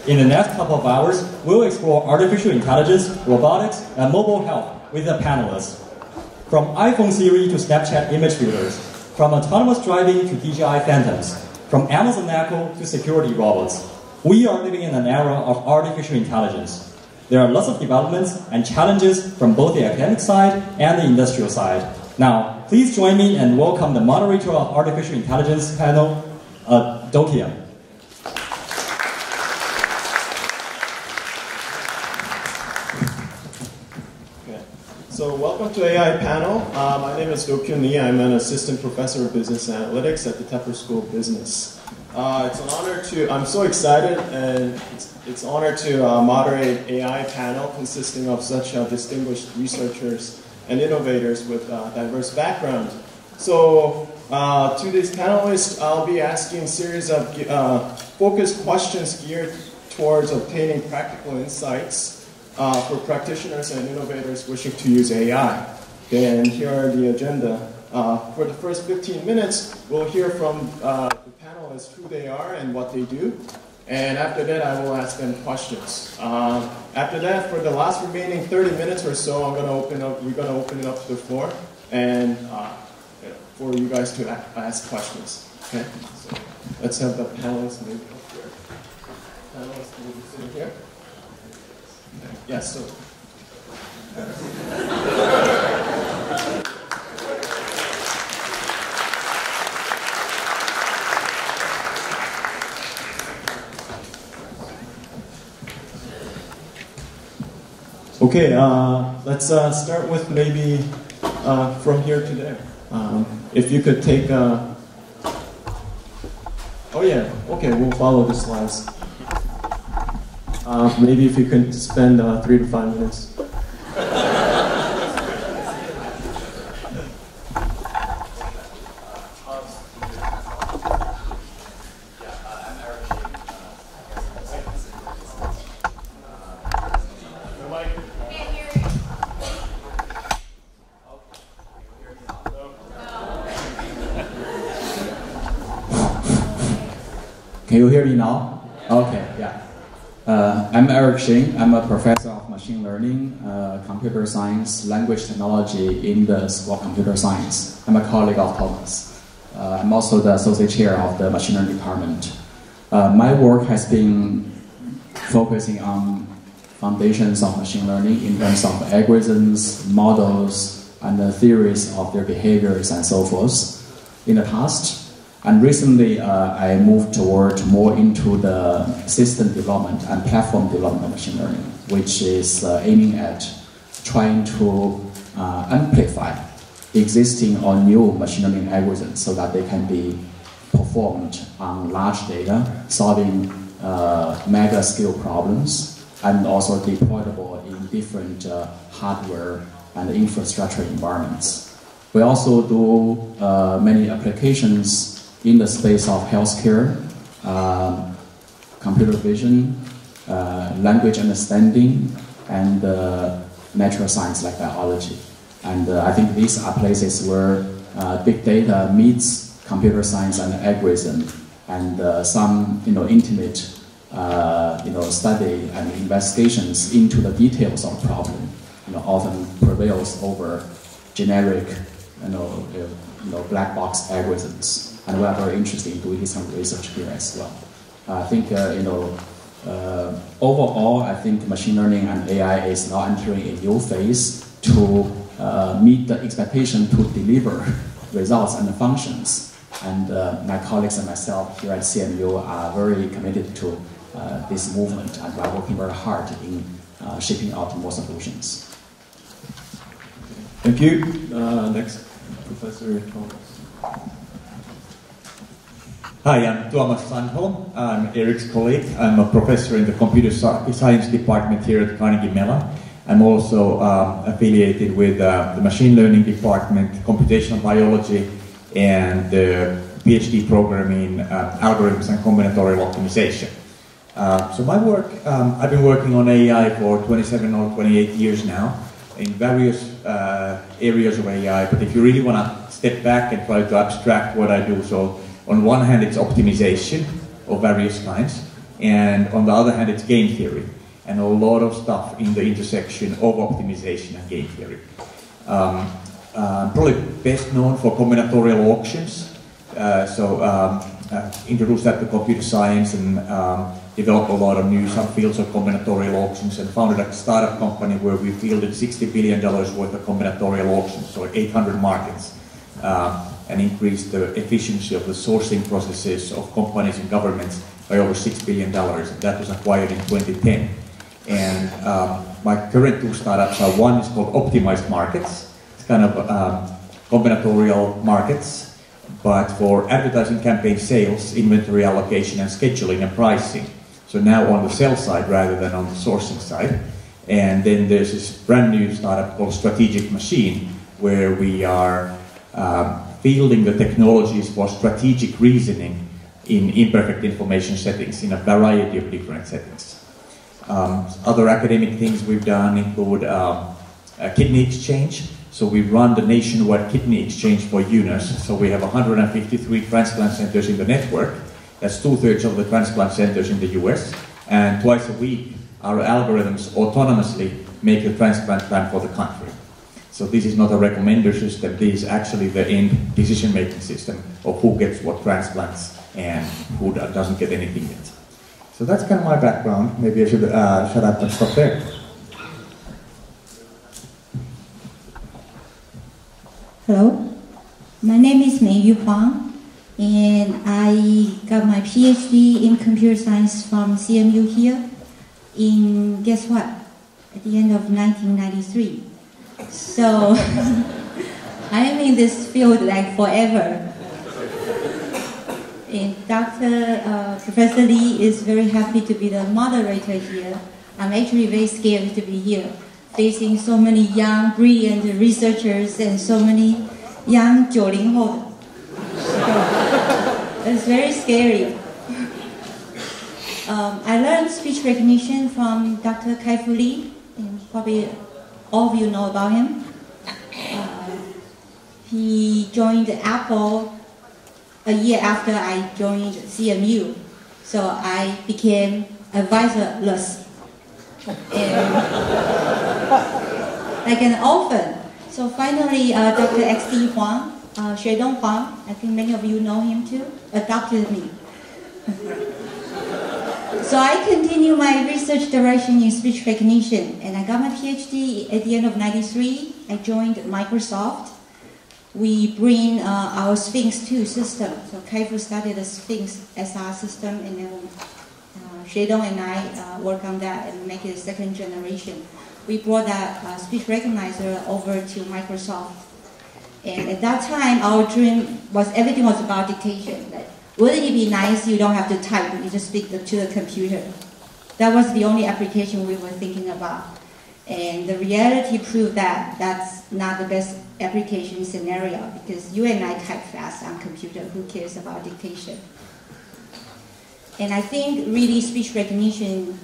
In the next couple of hours, we'll explore artificial intelligence, robotics, and mobile health with the panelists. From iPhone Siri to Snapchat image filters, from autonomous driving to DJI Phantoms, from Amazon Echo to security robots, we are living in an era of artificial intelligence. There are lots of developments and challenges from both the academic side and the industrial side. Now, please join me and welcome the moderator of Artificial Intelligence panel, Dokyun. So welcome to AI panel. My name is Dokyun Lee. I'm an assistant professor of business analytics at the Tepper School of Business. It's an honor to, I'm so excited, and it's an honor to moderate AI panel consisting of such distinguished researchers and innovators with diverse backgrounds. So to these panelists, I'll be asking a series of focused questions geared towards obtaining practical insights for practitioners and innovators wishing to use AI. Okay, and here are the agenda. For the first 15 minutes, we'll hear from the panelists who they are and what they do. And after that, I will ask them questions. After that, for the last remaining 30 minutes or so, we're going to open it up to the floor and for you guys to ask questions. Okay, so let's have the panelists maybe up here. Panelists will be sitting here. Yes, so. Okay, let's start with maybe from here to there. If you could take, oh yeah, okay, we'll follow the slides. Maybe if you could spend 3 to 5 minutes. Can you hear me now? Okay, yeah. I'm Eric Shing. I'm a professor of machine learning, computer science, language technology in the School of Computer Science. I'm a colleague of Thomas. I'm also the associate chair of the machine learning department. My work has been focusing on foundations of machine learning in terms of algorithms, models, and the theories of their behaviors and so forth in the past. And recently, I moved toward more into the system development and platform development of machine learning, which is aiming at trying to amplify existing or new machine learning algorithms so that they can be performed on large data, solving mega scale problems, and also deployable in different hardware and infrastructure environments. We also do many applications in the space of healthcare, computer vision, language understanding, and natural science like biology. And I think these are places where big data meets computer science and algorithm, and some intimate study and investigations into the details of the problem often prevails over generic black box algorithms. And we are very interested in doing some research here as well. I think, overall, I think machine learning and AI is now entering a new phase to meet the expectation to deliver results and functions. And my colleagues and myself here at CMU are very committed to this movement, and we are working very hard in shaping out more solutions. Thank you. Next, Professor Thomas. Hi, I'm Thomas Sandholm. I'm Eric's colleague. I'm a professor in the computer science department here at Carnegie Mellon. I'm also affiliated with the machine learning department, computational biology, and the PhD program in algorithms and combinatorial optimization. So my work, I've been working on AI for 27 or 28 years now in various areas of AI, but if you really want to step back and try to abstract what I do, so on one hand, it's optimization of various kinds. and on the other hand, it's game theory, and a lot of stuff in the intersection of optimization and game theory. Probably best known for combinatorial auctions. Introduced that to computer science and developed a lot of new subfields of combinatorial auctions, and founded a startup company where we fielded $60 billion worth of combinatorial auctions, so 800 markets, and increased the efficiency of the sourcing processes of companies and governments by over $6 billion. That was acquired in 2010. And my current two startups are, one is called Optimized Markets. It's kind of combinatorial markets, but for advertising campaign sales, inventory allocation and scheduling and pricing. So now on the sell side rather than on the sourcing side. And then there's this brand new startup called Strategic Machine, where we are fielding the technologies for strategic reasoning in imperfect information settings, in a variety of different settings. Other academic things we've done include kidney exchange. So we run the nationwide kidney exchange for UNOS. So we have 153 transplant centers in the network. That's 2/3 of the transplant centers in the US. And twice a week, our algorithms autonomously make the transplant plan for the country. So this is not a recommender system. This is actually the end decision-making system of who gets what transplants and who doesn't get anything yet. So that's kind of my background. Maybe I should shut up and stop there. Hello, my name is Meiyu Huang, and I got my PhD in computer science from CMU here in, guess what, at the end of 1993. So I am in this field like forever. And Professor Lee is very happy to be the moderator here. I'm actually very scared to be here, facing so many young, brilliant researchers and so many young 90后. It's very scary. I learned speech recognition from Dr. Dokyun Lee, and probably all of you know about him. He joined Apple a year after I joined CMU, so I became advisorless and like an orphan. So finally, Dr. XD Huang, Xuedong Huang, I think many of you know him too, adopted me. So I continued my research direction in speech recognition, and I got my PhD at the end of '93. I joined Microsoft. We bring our Sphinx 2 system. So Kaifu started the Sphinx SR system, and then Xuedong and I work on that and make it a second generation. We brought that speech recognizer over to Microsoft. And at that time, our dream was everything was about dictation. Like, wouldn't it be nice you don't have to type, you just speak to the computer? That was the only application we were thinking about. And the reality proved that that's not the best application scenario, because you and I type fast on computer. Who cares about dictation? And I think really speech recognition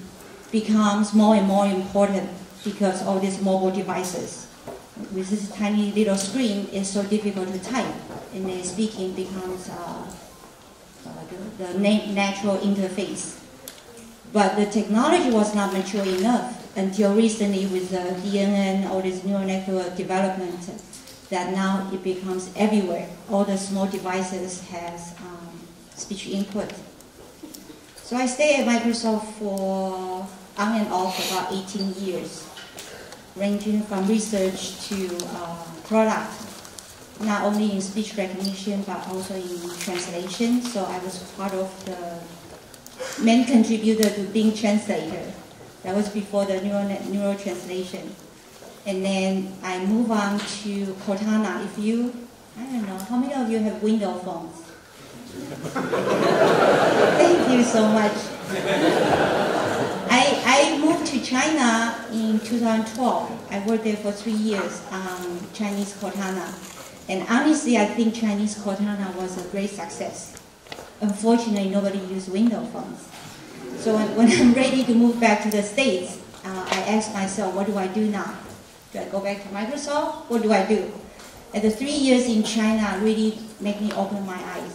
becomes more and more important because all these mobile devices. With this tiny little screen, it's so difficult to type, and then speaking becomes the natural interface. But the technology was not mature enough until recently with the DNN, all this neural network development, that now it becomes everywhere. All the small devices has speech input. So I stayed at Microsoft for on and off about 18 years, ranging from research to product, not only in speech recognition but also in translation. So I was part of the main contributor to Bing Translator. That was before the neural translation. And then I move on to Cortana. I don't know, how many of you have Windows phones? Thank you so much. I moved to China in 2012. I worked there for 3 years on Chinese Cortana. And honestly, I think Chinese Cortana was a great success. Unfortunately, nobody used Windows phones. So when I'm ready to move back to the States, I asked myself, what do I do now? Do I go back to Microsoft? What do I do? And the 3 years in China really made me open my eyes.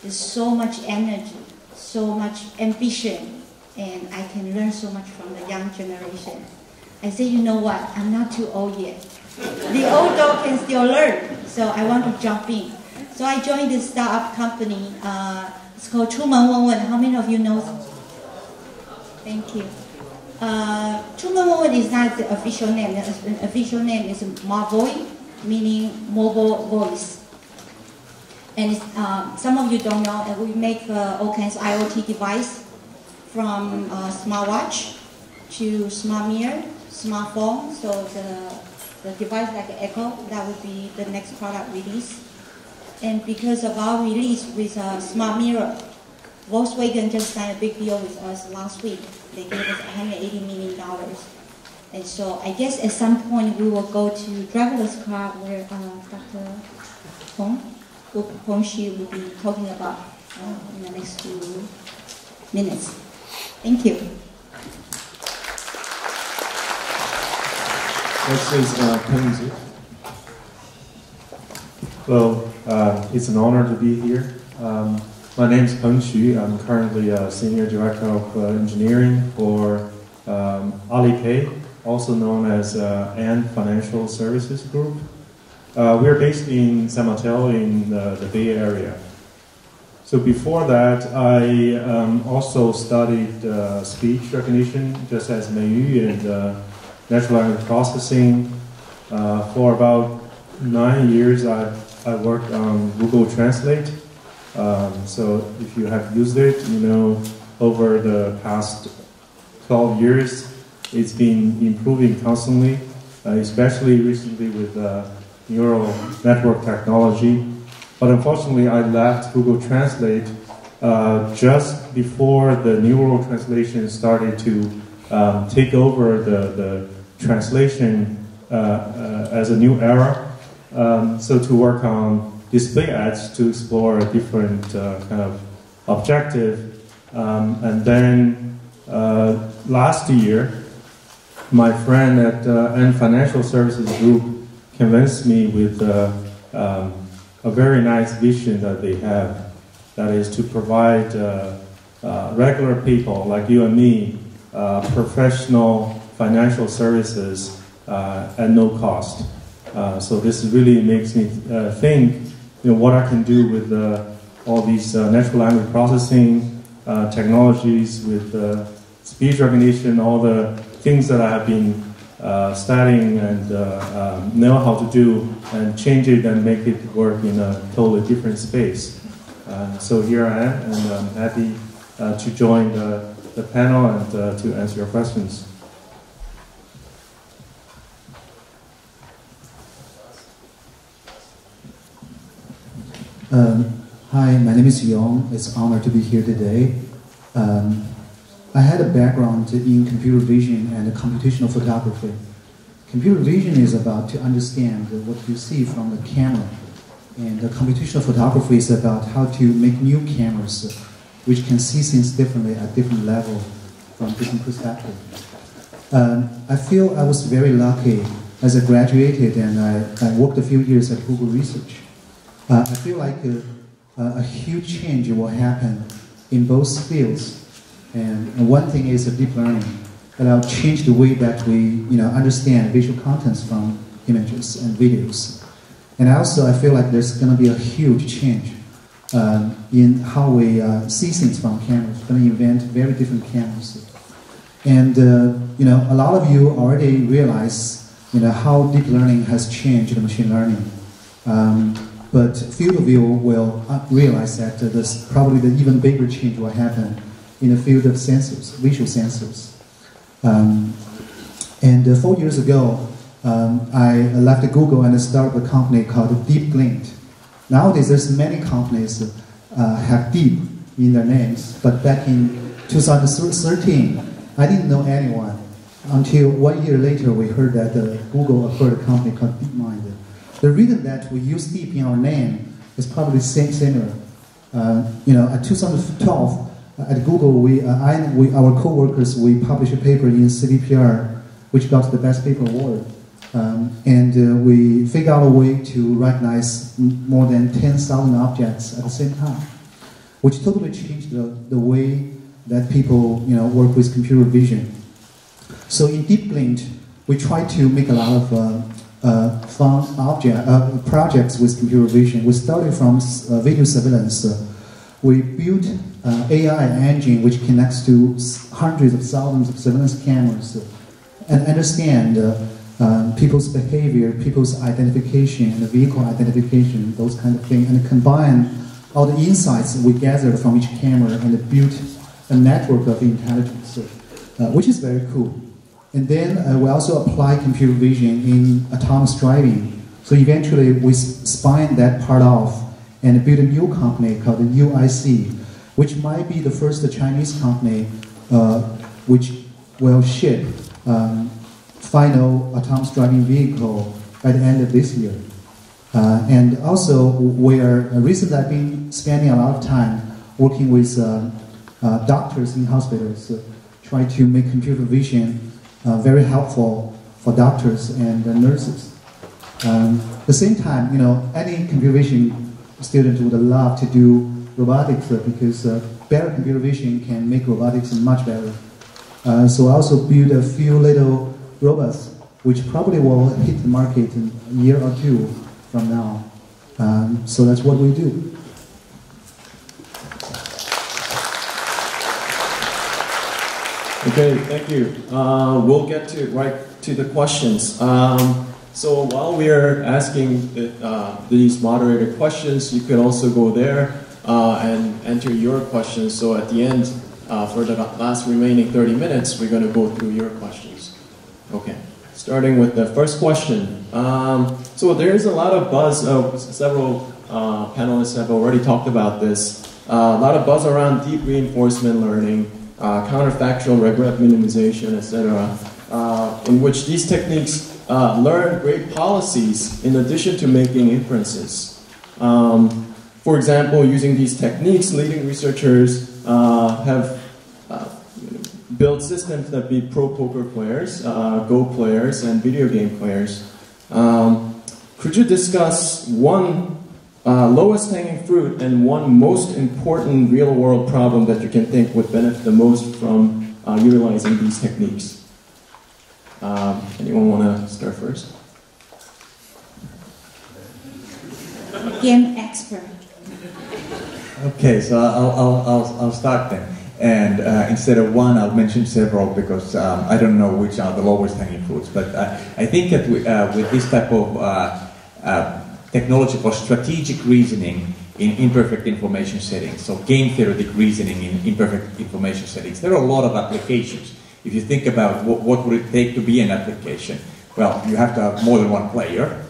There's so much energy, so much ambition, and I can learn so much from the young generation. I say, you know what, I'm not too old yet. The old dog can still learn, so I want to jump in. So I joined this startup company. It's called 出门问问. How many of you know? Thank you. 出门问问 is not the official name. The official name is Marvoy, meaning mobile voice. And some of you don't know that we make all kinds of IoT device, from smartwatch to smart mirror, smartphone. So the device like Echo, that would be the next product release. And because of our release with smart mirror, Volkswagen just signed a big deal with us last week. They gave us $180 million. And so I guess at some point we will go to driverless car, where Dr. Hong Shi will be talking about in the next few minutes. Thank you. Next is Carnegie. Well, it's an honor to be here. My name is Peng Xu. I'm currently a Senior Director of Engineering for Alipay, also known as Ant Financial Services Group. We're based in San Mateo in the Bay Area. So before that, I also studied speech recognition, just as Meiyu, and natural language processing. For about 9 years, I worked on Google Translate. So if you have used it, you know, over the past 12 years, it's been improving constantly, especially recently with neural network technology. But unfortunately, I left Google Translate just before the neural translation started to take over the translation as a new era. So to work on display ads to explore a different kind of objective. And then last year, my friend at Ant Financial Services Group convinced me with a very nice vision that they have, that is to provide regular people like you and me professional financial services at no cost. So this really makes me think, you know, what I can do with all these natural language processing technologies, with speech recognition, all the things that I have been studying and know how to do, and change it and make it work in a totally different space. So here I am, and I'm happy to join the panel and to answer your questions. Hi, my name is Yong. It's an honor to be here today. I had a background in computer vision and computational photography. Computer vision is about to understand what you see from the camera, and the computational photography is about how to make new cameras which can see things differently at different level from different perspectives. I feel I was very lucky as I graduated and I worked a few years at Google Research. I feel like a huge change will happen in both fields. And one thing is deep learning that will change the way that we understand visual contents from images and videos. And also I feel like there's going to be a huge change in how we see things from cameras. We're going to invent very different cameras. And a lot of you already realize how deep learning has changed machine learning. But few of you will realize that there's probably the even bigger change will happen in the field of sensors, visual sensors. And 4 years ago, I left Google and started a company called Deep Glint. Nowadays, there's many companies have deep in their names, but back in 2013, I didn't know anyone until 1 year later we heard that Google acquired a company called DeepMind. The reason that we use deep in our name is probably similar. At 2012, at Google, our co-workers, we published a paper in CDPR, which got the Best Paper Award. And we figured out a way to recognize more than 10,000 objects at the same time, which totally changed the way that people work with computer vision. So in DeepLink, we try to make a lot of fun projects with computer vision. We started from video surveillance. We built an AI engine which connects to hundreds of thousands of surveillance cameras and understand people's behavior, people's identification, and vehicle identification, those kind of things, and combine all the insights we gathered from each camera and built a network of intelligence, which is very cool. And then we also apply computer vision in autonomous driving. So eventually we spun that part off and built a new company called the UIC, which might be the first Chinese company which will ship final autonomous driving vehicle by the end of this year. And also recently I've been spending a lot of time working with doctors in hospitals, trying to make computer vision very helpful for doctors and nurses. At the same time, any computer vision student would love to do robotics because better computer vision can make robotics much better. So I also built a few little robots which probably will hit the market in a year or two from now. So that's what we do. Okay, thank you. We'll get right to the questions. So while we are asking these moderator questions, you can also go there and enter your questions. So at the end, for the last remaining 30 minutes, we're going to go through your questions. Okay, starting with the first question. So there's a lot of buzz. Several panelists have already talked about this. A lot of buzz around deep reinforcement learning, counterfactual regret minimization, etc., in which these techniques learn great policies in addition to making inferences. For example, using these techniques, leading researchers have built systems that beat pro poker players, Go players, and video game players. Could you discuss one lowest hanging fruit and one most important real world problem that you can think would benefit the most from utilizing these techniques? Anyone want to start first? Game expert. Okay, so I'll start then. And instead of one, I'll mention several because I don't know which are the lowest hanging fruits. But I think that with this type of technology for strategic reasoning in imperfect information settings, so game theoretic reasoning in imperfect information settings, there are a lot of applications. If you think about what would it take to be an application, well, you have to have more than one player,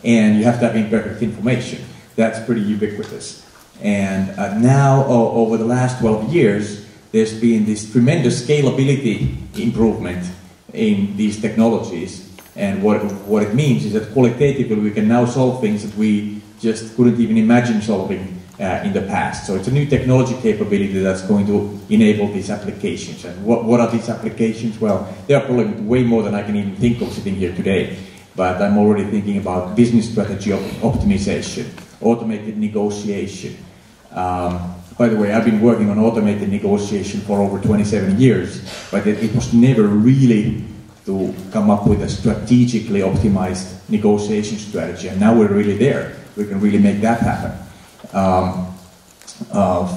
and you have to have imperfect information. That's pretty ubiquitous. And now, over the last 12 years, there's been this tremendous scalability improvement in these technologies. And what it means is that qualitatively we can now solve things that we just couldn't even imagine solving in the past. So it's a new technology capability that's going to enable these applications. And what are these applications? Well, they are probably way more than I can even think of sitting here today. But I'm already thinking about business strategy optimization, automated negotiation. By the way, I've been working on automated negotiation for over 27 years, but it was never really to come up with a strategically optimized negotiation strategy, and now we're really there. We can really make that happen.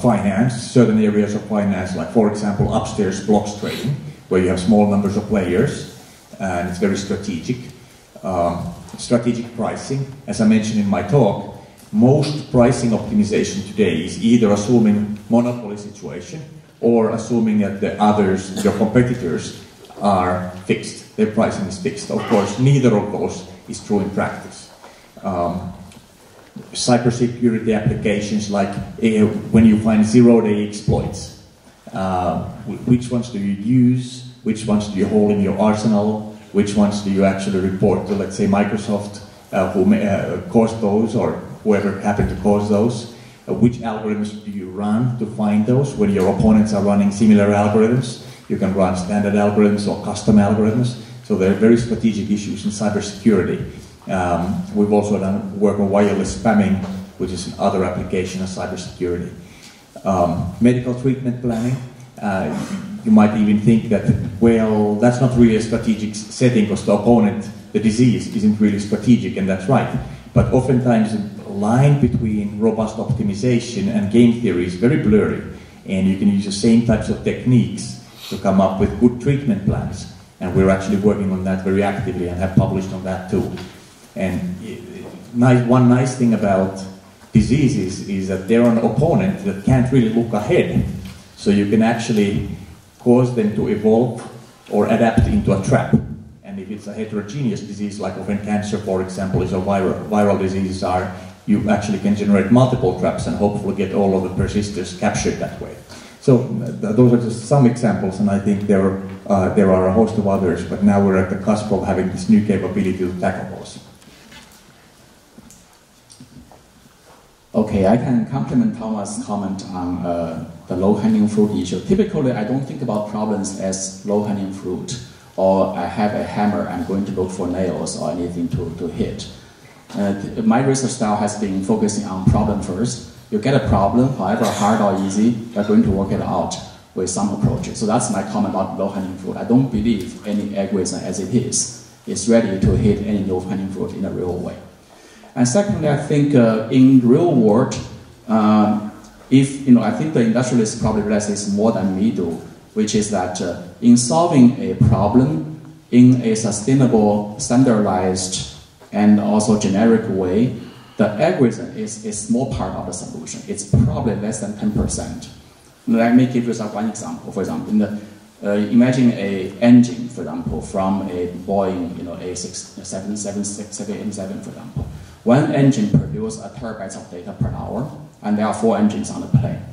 Finance, certain areas of finance, like for example upstairs blocks trading, where you have small numbers of players, and it's very strategic. Strategic pricing, as I mentioned in my talk, most pricing optimization today is either assuming monopoly situation or assuming that the others, your competitors, are fixed. Their pricing is fixed. Of course, neither of those is true in practice. Cybersecurity applications, like when you find zero-day exploits, which ones do you use? Which ones do you hold in your arsenal? Which ones do you actually report to, let's say, Microsoft, who caused those, or whoever happened to cause those? Which algorithms do you run to find those? When your opponents are running similar algorithms, you can run standard algorithms or custom algorithms. So there are very strategic issues in cybersecurity. We've also done work on wireless spamming, which is another application of cybersecurity. Medical treatment planning. you might even think that, well, that's not really a strategic setting because the opponent, the disease, isn't really strategic, and that's right. But oftentimes the line between robust optimization and game theory is very blurry, and you can use the same types of techniques to come up with good treatment plans. And we're actually working on that very actively and have published on that too. And one nice thing about diseases is that they're an opponent that can't really look ahead. So you can actually cause them to evolve or adapt into a trap. And if it's a heterogeneous disease, like often cancer, for example, is a viral diseases are, you actually can generate multiple traps and hopefully get all of the persisters captured that way. So those are just some examples, and I think there are a host of others, but now we're at the cusp of having this new capability to tackle those. Okay, I can complement Thomas' comment on the low-hanging fruit issue. Typically, I don't think about problems as low-hanging fruit, or I have a hammer, I'm going to look for nails or anything to hit. My research style has been focusing on problem first. You get a problem, however hard or easy, you're going to work it out with some approaches. So that's my comment about low-hanging fruit. I don't believe any algorithm as it is ready to hit any low-hanging fruit in a real way. And secondly, I think in real world, I think the industrialists probably realize this more than we do, which is that in solving a problem in a sustainable, standardized, and also generic way, the algorithm is a small part of the solution. It's probably less than 10%. Let me give you one example. For example, imagine an engine, for example, from a Boeing, A777, for example. One engine produces a terabyte of data per hour, and there are 4 engines on the plane.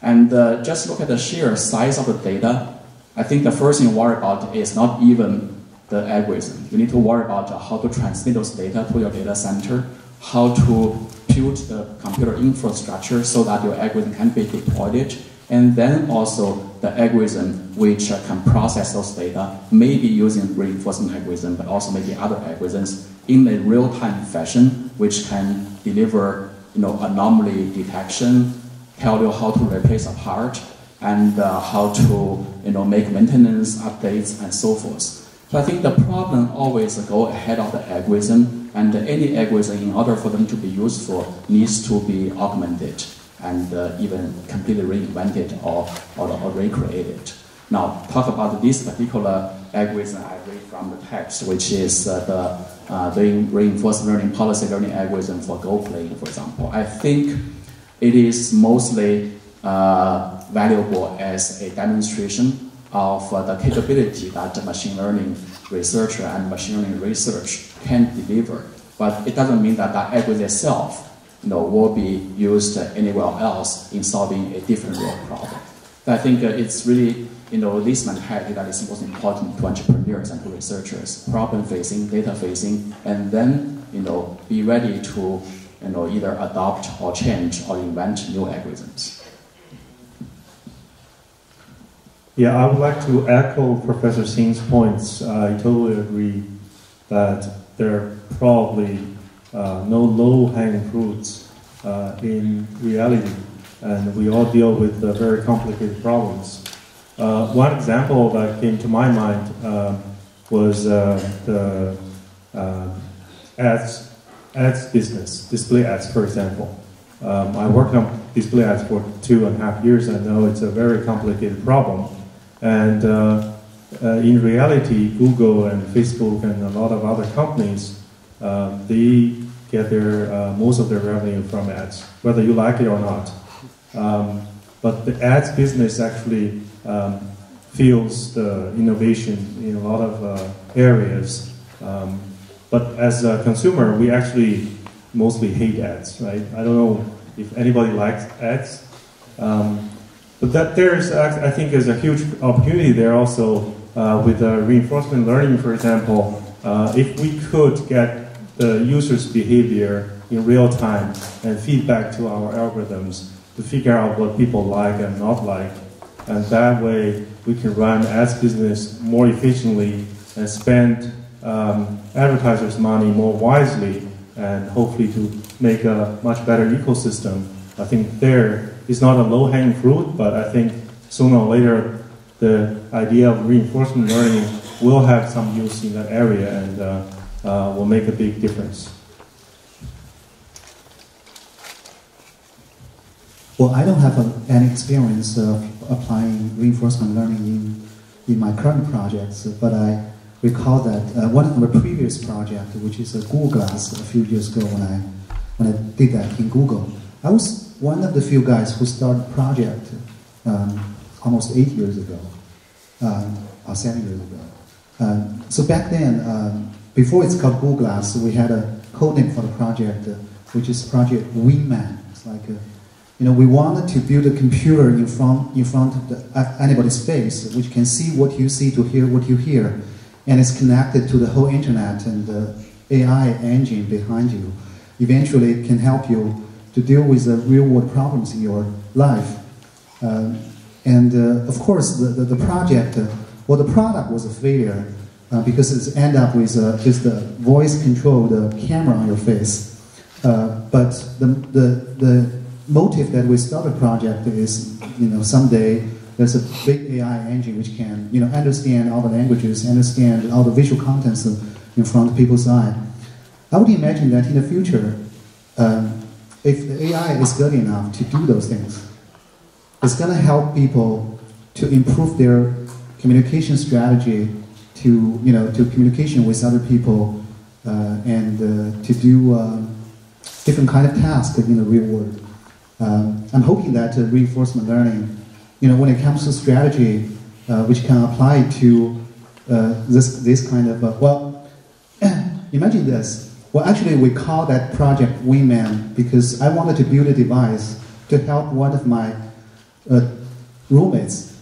And just look at the sheer size of the data. I think the first thing to worry about is not even the algorithm. You need to worry about how to transmit those data to your data center, how to build the computer infrastructure so that your algorithm can be deployed, and then also the algorithm which can process those data, maybe using reinforcement algorithm, but also maybe other algorithms in a real-time fashion, which can deliver anomaly detection, tell you how to replace a part, and how to make maintenance updates and so forth. So I think the problem always go ahead of the algorithm, and any algorithm, in order for them to be useful, needs to be augmented and even completely reinvented or recreated. Now, talk about this particular algorithm I read from the text, which is the reinforced learning policy learning algorithm for Go playing, for example. I think it is mostly valuable as a demonstration of the capability that the machine learning researcher and machine learning research can deliver. But it doesn't mean that the algorithm itself will be used anywhere else in solving a different real problem. I think it's really this mentality that is most important to entrepreneurs and to researchers: problem-facing, data-facing, and then be ready to either adopt or change or invent new algorithms. Yeah, I would like to echo Professor Singh's points. I totally agree that there are probably no low-hanging fruits in reality, and we all deal with very complicated problems. One example that came to my mind was the ads business, display ads, for example. I worked on display ads for 2.5 years. I know it's a very complicated problem. And in reality, Google and Facebook and a lot of other companies, they get most of their revenue from ads, whether you like it or not. But the ads business actually fuels the innovation in a lot of areas. But as a consumer, we actually mostly hate ads, right? I don't know if anybody likes ads. But I think there's a huge opportunity there also with reinforcement learning, for example. If we could get the user's behavior in real time and feedback to our algorithms to figure out what people like and not like, and that way we can run ads business more efficiently and spend advertisers' money more wisely, and hopefully to make a much better ecosystem. I think there is not a low-hanging fruit, but I think sooner or later, the idea of reinforcement learning will have some use in that area and will make a big difference. Well, I don't have any experience of applying reinforcement learning in my current projects, but I recall that one of the previous projects, which is a Google Glass, a few years ago when I did that in Google, I was one of the few guys who started a project almost 8 years ago, or 7 years ago. So back then, before it's called Google Glass, we had a code name for the project, which is Project Wingman. It's like we wanted to build a computer in front of anybody's face, which can see what you see to hear what you hear, and it's connected to the whole internet and the AI engine behind you. Eventually, it can help you to deal with the real-world problems in your life. Of course, the project, the product was a failure because it ended up with just a voice-controlled camera on your face. But the motive that we started the project is, someday there's a big AI engine which can, understand all the languages, understand all the visual contents in front of people's eye. I would imagine that in the future, if the AI is good enough to do those things, it's going to help people to improve their communication strategy, to communication with other people, and to do different kind of tasks in the real world. I'm hoping that reinforcement learning, when it comes to strategy, which can apply to this kind of, imagine this. Well, actually, we call that project Wingman because I wanted to build a device to help one of my roommates.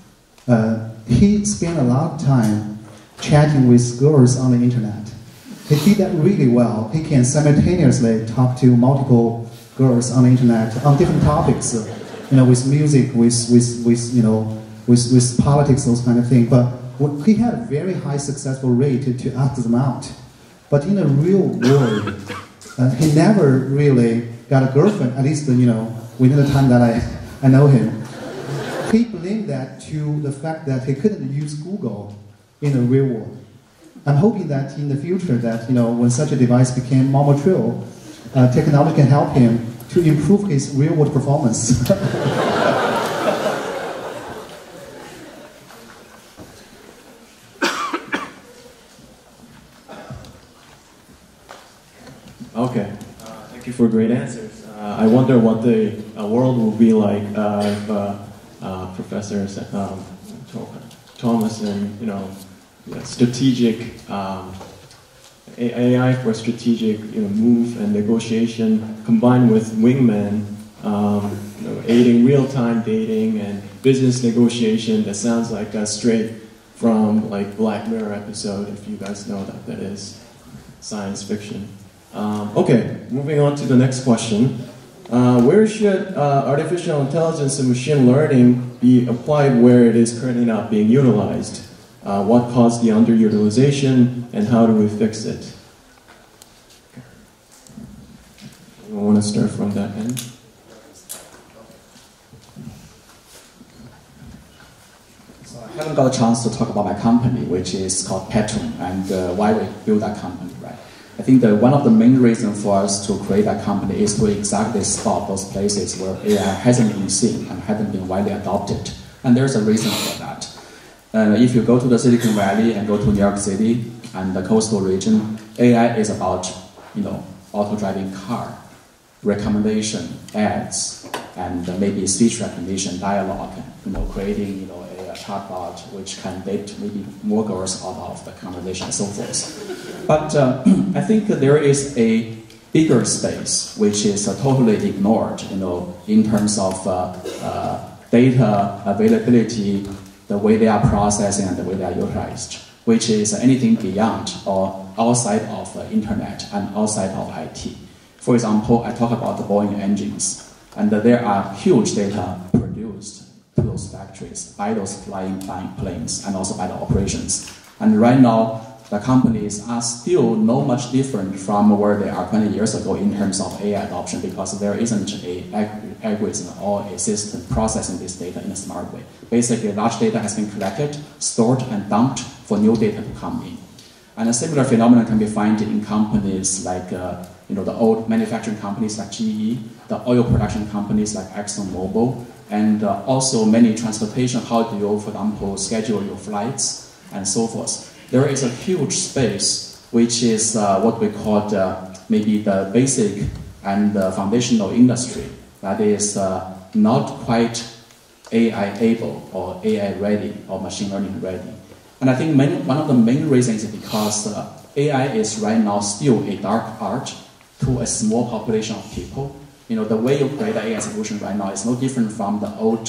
He spent a lot of time chatting with girls on the internet. He did that really well. He can simultaneously talk to multiple girls on the internet on different topics, with music, with politics, those kind of things. But he had a very high successful rate to ask them out. But in the real world, he never really got a girlfriend, at least, within the time that I know him. He blamed that to the fact that he couldn't use Google in the real world. I'm hoping that in the future that, when such a device became more mature, technology can help him to improve his real-world performance. Okay, thank you for great answers. I wonder what the world will be like if professors Thomas and strategic AI for strategic move and negotiation combined with Wingman, aiding real-time dating and business negotiation. That sounds like straight from Black Mirror episode, if you guys know that is science fiction. Okay, moving on to the next question. Where should artificial intelligence and machine learning be applied where it is currently not being utilized? What caused the underutilization, and how do we fix it? I want to start from that end. So I haven't got a chance to talk about my company, which is called Petron, and why we built that company, right? I think that one of the main reasons for us to create that company is to exactly spot those places where AI hasn't been seen and hasn't been widely adopted. And there's a reason for that. If you go to the Silicon Valley and go to New York City and the coastal region, AI is about, auto-driving car, recommendation, ads, and maybe speech recognition, dialogue, creating, a chatbot which can date maybe more girls out of the conversation and so forth. But I think there is a bigger space which is totally ignored, in terms of data availability, the way they are processing and the way they are utilized, which is anything beyond or outside of the internet and outside of IT. For example, I talk about the Boeing engines, and there are huge data produced to those factories by those flying planes and also by the operations. And right now, the companies are still not much different from where they are 20 years ago in terms of AI adoption, because there isn't an algorithm or a system processing this data in a smart way. Basically, large data has been collected, stored, and dumped for new data to come in. And a similar phenomenon can be found in companies like the old manufacturing companies like GE, the oil production companies like ExxonMobil, and also many transportation. How do you, for example, schedule your flights and so forth? There is a huge space which is what we call maybe the basic and foundational industry that is not quite AI able or AI ready or machine learning ready. And I think one of the main reasons is because AI is right now still a dark art to a small population of people. The way you create an AI solution right now is no different from the old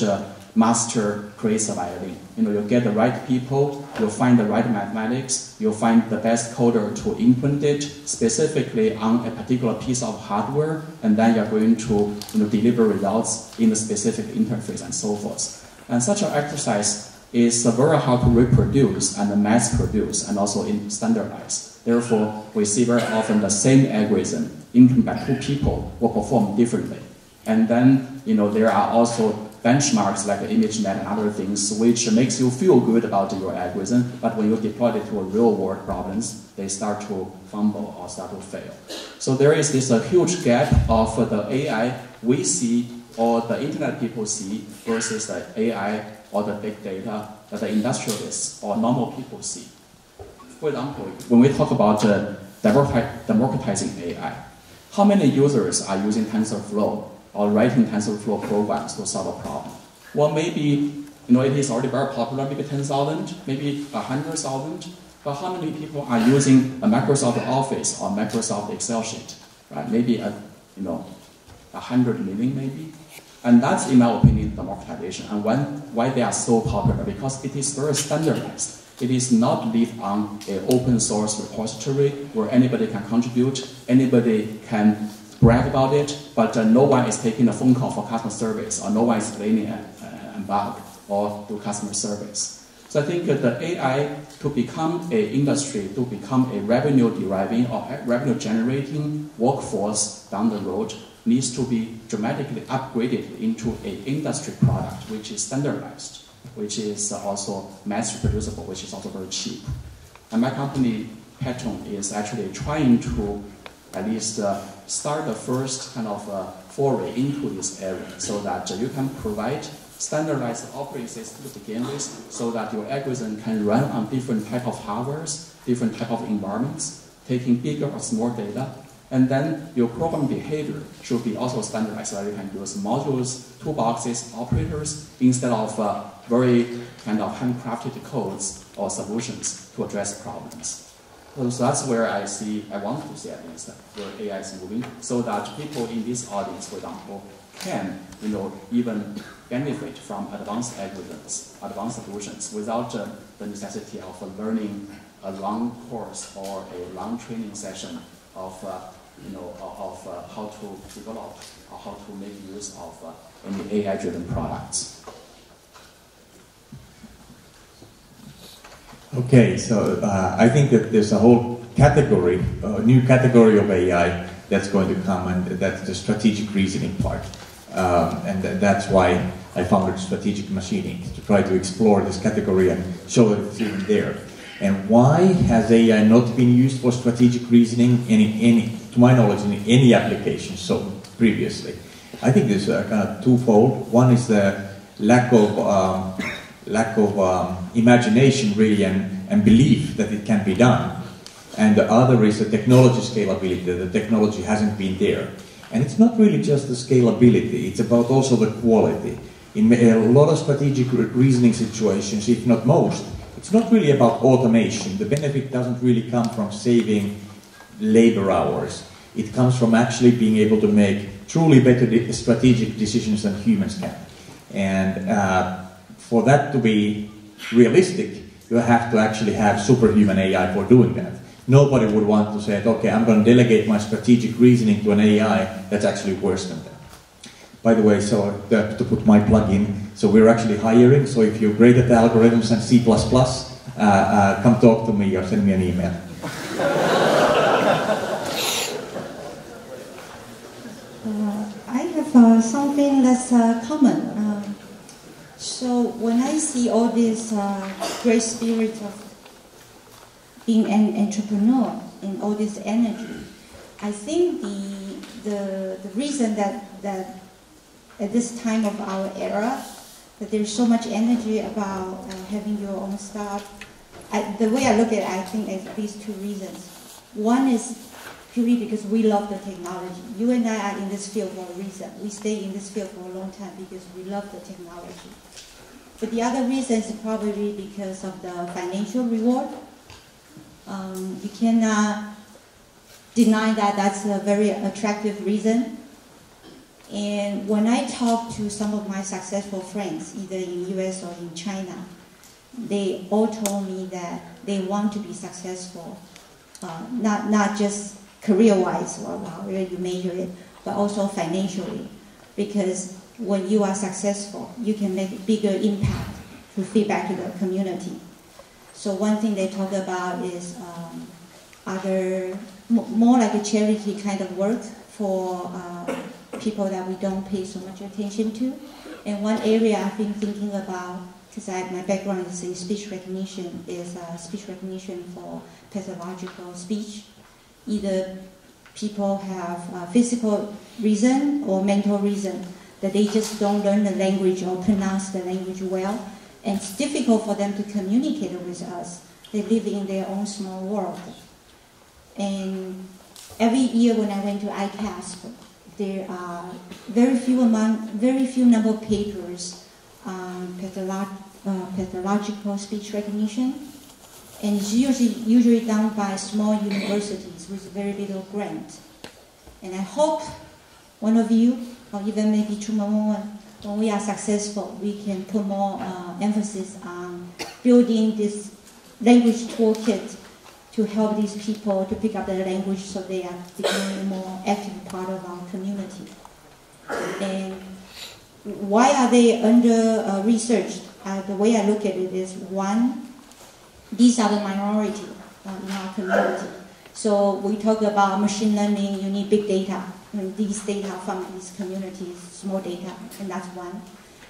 master creates a violin. You get the right people, you'll find the right mathematics, you'll find the best coder to implement it specifically on a particular piece of hardware, and then you're going to deliver results in a specific interface and so forth. And such an exercise is very hard to reproduce and mass produce and also standardize. Therefore, we see very often the same algorithm implemented by two people will perform differently. And then there are also benchmarks like ImageNet and other things which makes you feel good about your algorithm, but when you deploy it to real world problems, they start to fumble or start to fail. So there is this huge gap of the AI we see or the internet people see versus the AI or the big data that the industrialists or normal people see. For example, when we talk about democratizing AI, how many users are using TensorFlow or writing TensorFlow programs to solve a problem? Well, maybe it is already very popular, maybe 10,000, maybe 100,000, but how many people are using a Microsoft Office or Microsoft Excel sheet? Right? Maybe 100 million maybe. And that's, in my opinion, democratization. And why they are so popular? Because it is very standardized. It is not live on an open source repository where anybody can contribute, anybody can brag about it, but no one is taking a phone call for customer service, or no one is explaining a bug or do customer service. So I think the AI to become an industry, to become a revenue-deriving or revenue-generating workforce down the road needs to be dramatically upgraded into an industry product which is standardized, which is also mass reproducible, which is also very cheap. And my company, Peton, is actually trying to at least start the first kind of foray into this area so that you can provide standardized operating system to begin with so that your algorithm can run on different type of hardwares, different type of environments, taking bigger or small data. And then your program behavior should be also standardized so that you can use modules, toolboxes, operators, instead of very kind of handcrafted codes or solutions to address problems. So that's where I want to see at least where AI is moving, so that people in this audience, for example, can even benefit from advanced algorithms, advanced solutions, without the necessity of learning a long course or a long training session of how to develop or how to make use of any AI-driven products. Okay, so I think that there's a whole category, a new category of AI that's going to come, and that's the strategic reasoning part. And that's why I founded Strategic Machining, to try to explore this category and show that it's even there. And why has AI not been used for strategic reasoning to my knowledge, in any application so previously? I think there's kind of twofold. One is the lack of imagination, really, and belief that it can be done. And the other is the technology scalability, that the technology hasn't been there. And it's not really just the scalability, it's about also the quality. In a lot of strategic reasoning situations, if not most, it's not really about automation. The benefit doesn't really come from saving labor hours. It comes from actually being able to make truly better strategic decisions than humans can. And for that to be realistic, you have to actually have superhuman AI for doing that. Nobody would want to say, okay, I'm going to delegate my strategic reasoning to an AI that's actually worse than that. By the way, so to put my plug in, so we're actually hiring, so if you're great at algorithms and C++, come talk to me or send me an email. I have something that's common. So when I see all this great spirit of being an entrepreneur and all this energy, I think the reason that at this time of our era, that there's so much energy about having your own stuff. The way I look at it, I think there's at least two reasons. One is purely because we love the technology. You and I are in this field for a reason. We stay in this field for a long time because we love the technology. But the other reason is probably because of the financial reward. You cannot deny that that's a very attractive reason. And when I talk to some of my successful friends, either in US or in China, they all told me that they want to be successful, not just career-wise or however you measure it, but also financially. Because when you are successful, you can make a bigger impact to feed back to the community. So one thing they talk about is more like a charity kind of work for people that we don't pay so much attention to. And one area I've been thinking about, because my background is in speech recognition, is speech recognition for pathological speech. Either people have physical reason or mental reason that they just don't learn the language or pronounce the language well, and it's difficult for them to communicate with us. They live in their own small world. And every year when I went to ICASP, there are very few number of papers on pathological speech recognition, and it's usually done by small universities with very little grant. And I hope one of you, or even maybe when we are successful, we can put more emphasis on building this language toolkit to help these people to pick up their language so they are becoming a more active part of our community. And why are they under-researched? The way I look at it is, one, these are the minority in our community. So we talk about machine learning, you need big data. And these data from these communities, small data, and that's one.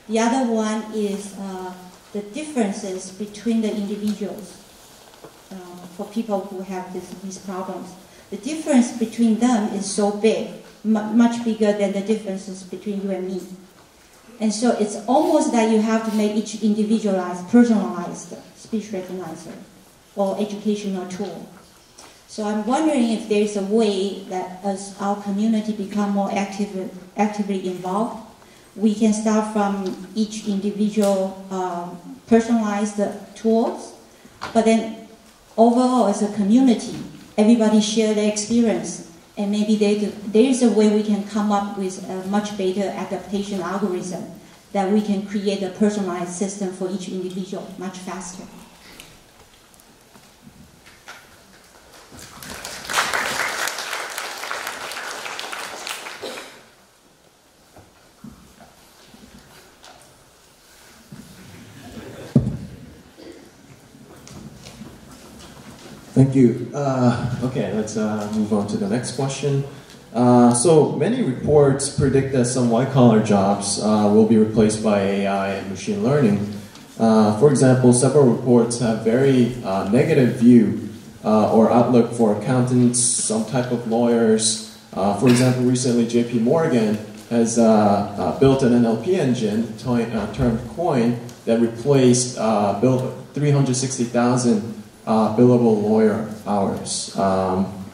The other one is the differences between the individuals. For people who have these problems, the difference between them is so big, much bigger than the differences between you and me. And so it's almost that you have to make each individualized, personalized speech recognizer or educational tool. So I'm wondering if there's a way that as our community become more actively involved, we can start from each individual personalized tools, but then overall, as a community, everybody share their experience, and maybe there is a way we can come up with a much better adaptation algorithm that we can create a personalized system for each individual much faster. Thank you. Okay, let's move on to the next question. So many reports predict that some white-collar jobs will be replaced by AI and machine learning. For example, several reports have very negative view or outlook for accountants, some type of lawyers. For example, recently JP Morgan has built an NLP engine termed Coin that replaced 360,000 billable lawyer hours.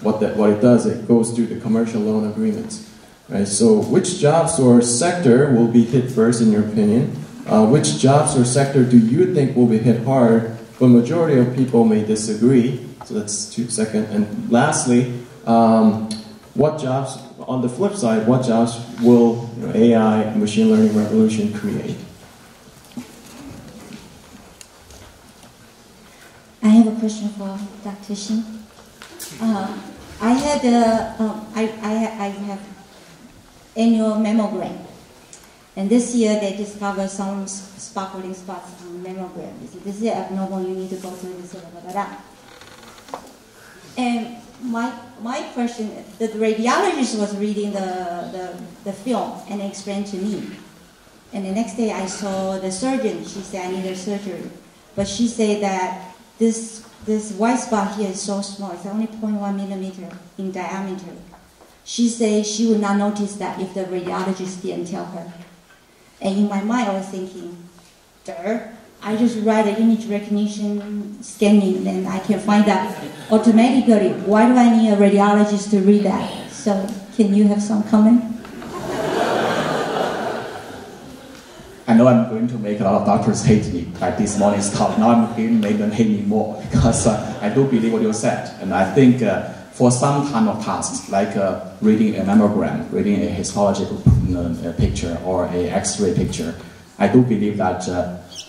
What it does, it goes through the commercial loan agreements. Right? So which jobs or sector will be hit first in your opinion? Which jobs or sector do you think will be hit hard, but majority of people may disagree? So that's 2 seconds. And lastly, what jobs, on the flip side, what jobs will AI and machine learning revolution create? I have a question for Dr. Xin. I have annual mammogram, And this year they discovered some sparkling spots on the mammogram. They said, this is abnormal, you need to go to this, blah, blah, blah. And my question, the radiologist was reading the film and explained to me. And the next day I saw the surgeon, she said I need a surgery. But she said that this white spot here is so small, it's only 0.1 millimeter in diameter. She said she would not notice that if the radiologist didn't tell her. And in my mind I was thinking, I just write an image recognition scanning and I can find that automatically. Why do I need a radiologist to read that? So can you have some comment? I know I'm going to make a lot of doctors hate me by this morning's talk. Now I'm going to make them hate me more because I do believe what you said. And I think for some kind of tasks, like reading a mammogram, reading a histological picture or a X-ray picture, I do believe that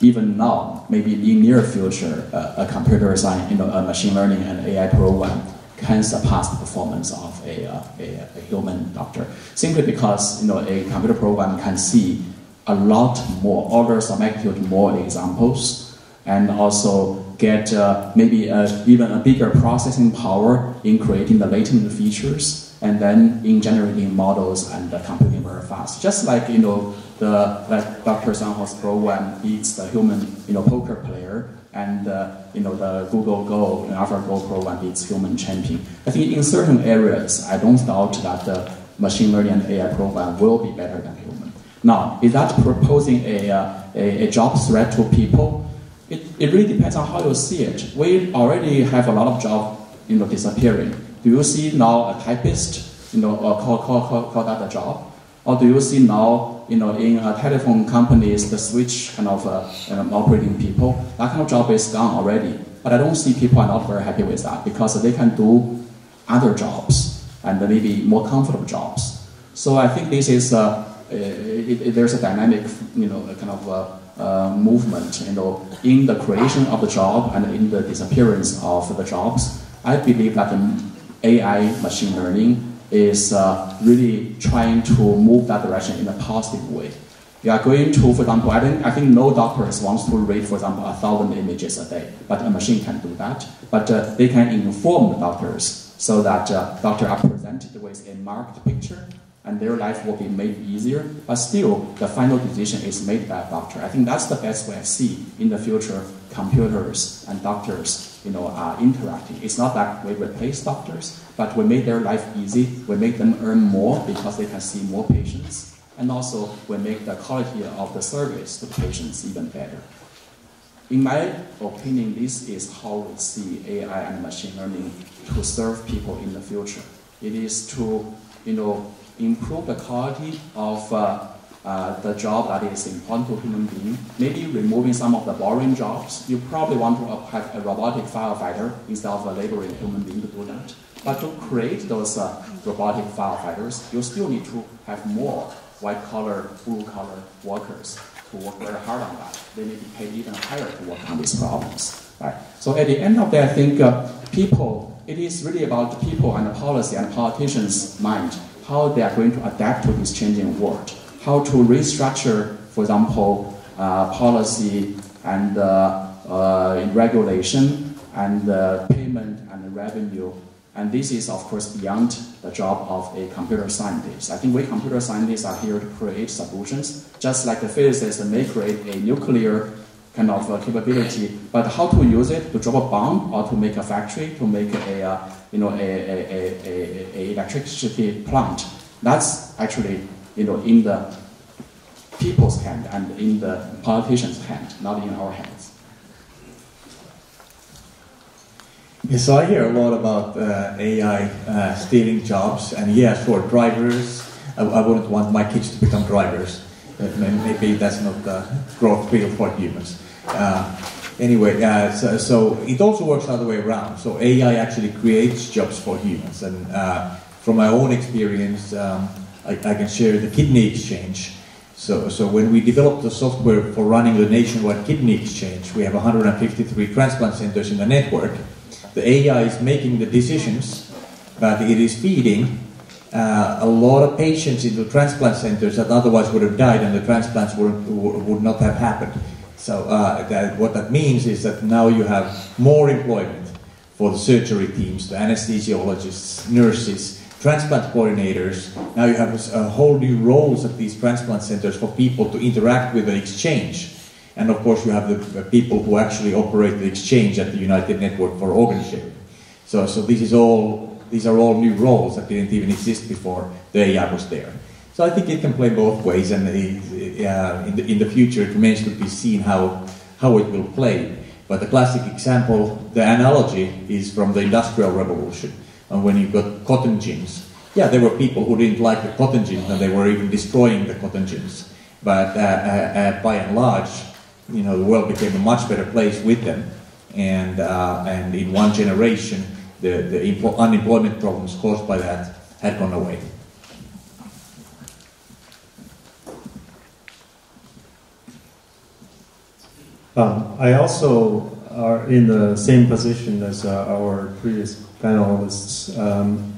even now, maybe in near future, a computer science, a machine learning and AI program can surpass the performance of a human doctor. Simply because a computer program can see a lot more, orders of magnitude more examples, and also get maybe even a bigger processing power in creating the latent features, and then in generating models and computing very fast. Just like like Dr. Sanho's program beats the human poker player, and the Google Go and AlphaGo program beats human champion. I think in certain areas, I don't doubt that the machine learning and AI program will be better than human. Now, is that proposing a job threat to people? It really depends on how you see it. We already have a lot of jobs disappearing. Do you see now a typist call that a job? Or do you see now in telephone companies the switch kind of operating people? That kind of job is gone already. But I don't see people are not very happy with that because they can do other jobs and maybe more comfortable jobs. So I think this is there's a dynamic kind of movement in the creation of the job and in the disappearance of the jobs. I believe that AI machine learning is really trying to move that direction in a positive way. We are going to, for example, I think no doctors wants to read, for example, 1,000 images a day, but a machine can do that. But they can inform the doctors so that doctors are presented with a marked picture and their life will be made easier, but still the final decision is made by a doctor. I think that's the best way I see in the future computers and doctors are interacting. It's not that we replace doctors, but we make their life easy, we make them earn more because they can see more patients, and also we make the quality of the service to the patients even better. In my opinion, this is how we see AI and machine learning to serve people in the future. It is to improve the quality of the job that is important to human being, maybe removing some of the boring jobs. You probably want to have a robotic firefighter instead of laboring a human being to do that. But to create those robotic firefighters, you still need to have more white-collar, blue-collar workers to work very hard on that. They may be paid even higher to work on these problems. Right? So at the end of the day, I think it is really about the people and the policy and politicians' mind, how they are going to adapt to this changing world, how to restructure, for example, policy and regulation and payment and revenue. And this is, of course, beyond the job of a computer scientist. I think we computer scientists are here to create solutions, just like the physicists may create a nuclear kind of capability, but how to use it to drop a bomb or to make a factory, to make a electricity plant. That's actually in the people's hand and in the politicians' hand, not in our hands. Yes, so I hear a lot about AI stealing jobs, and yeah, sure, drivers. I wouldn't want my kids to become drivers. Maybe that's not the growth field for humans. Anyway, so it also works the other way around. So AI actually creates jobs for humans, and from my own experience, I can share the kidney exchange. So when we developed the software for running the nationwide kidney exchange, we have 153 transplant centers in the network. The AI is making the decisions that it is feeding a lot of patients into transplant centers that otherwise would have died and the transplants would not have happened. So what that means is that now you have more employment for the surgery teams, the anesthesiologists, nurses, transplant coordinators. Now you have a whole new roles at these transplant centers for people to interact with the exchange. And of course you have the people who actually operate the exchange at the United Network for Organ Sharing. So these are all new roles that didn't even exist before the AI was there. So I think it can play both ways, and in the future it remains to be seen how it will play. But the classic example, the analogy, is from the Industrial Revolution. And when you got cotton gins, yeah, there were people who didn't like the cotton gins and they were even destroying the cotton gins. But by and large, the world became a much better place with them. And in one generation, the unemployment problems caused by that had gone away. I also are in the same position as our previous panelists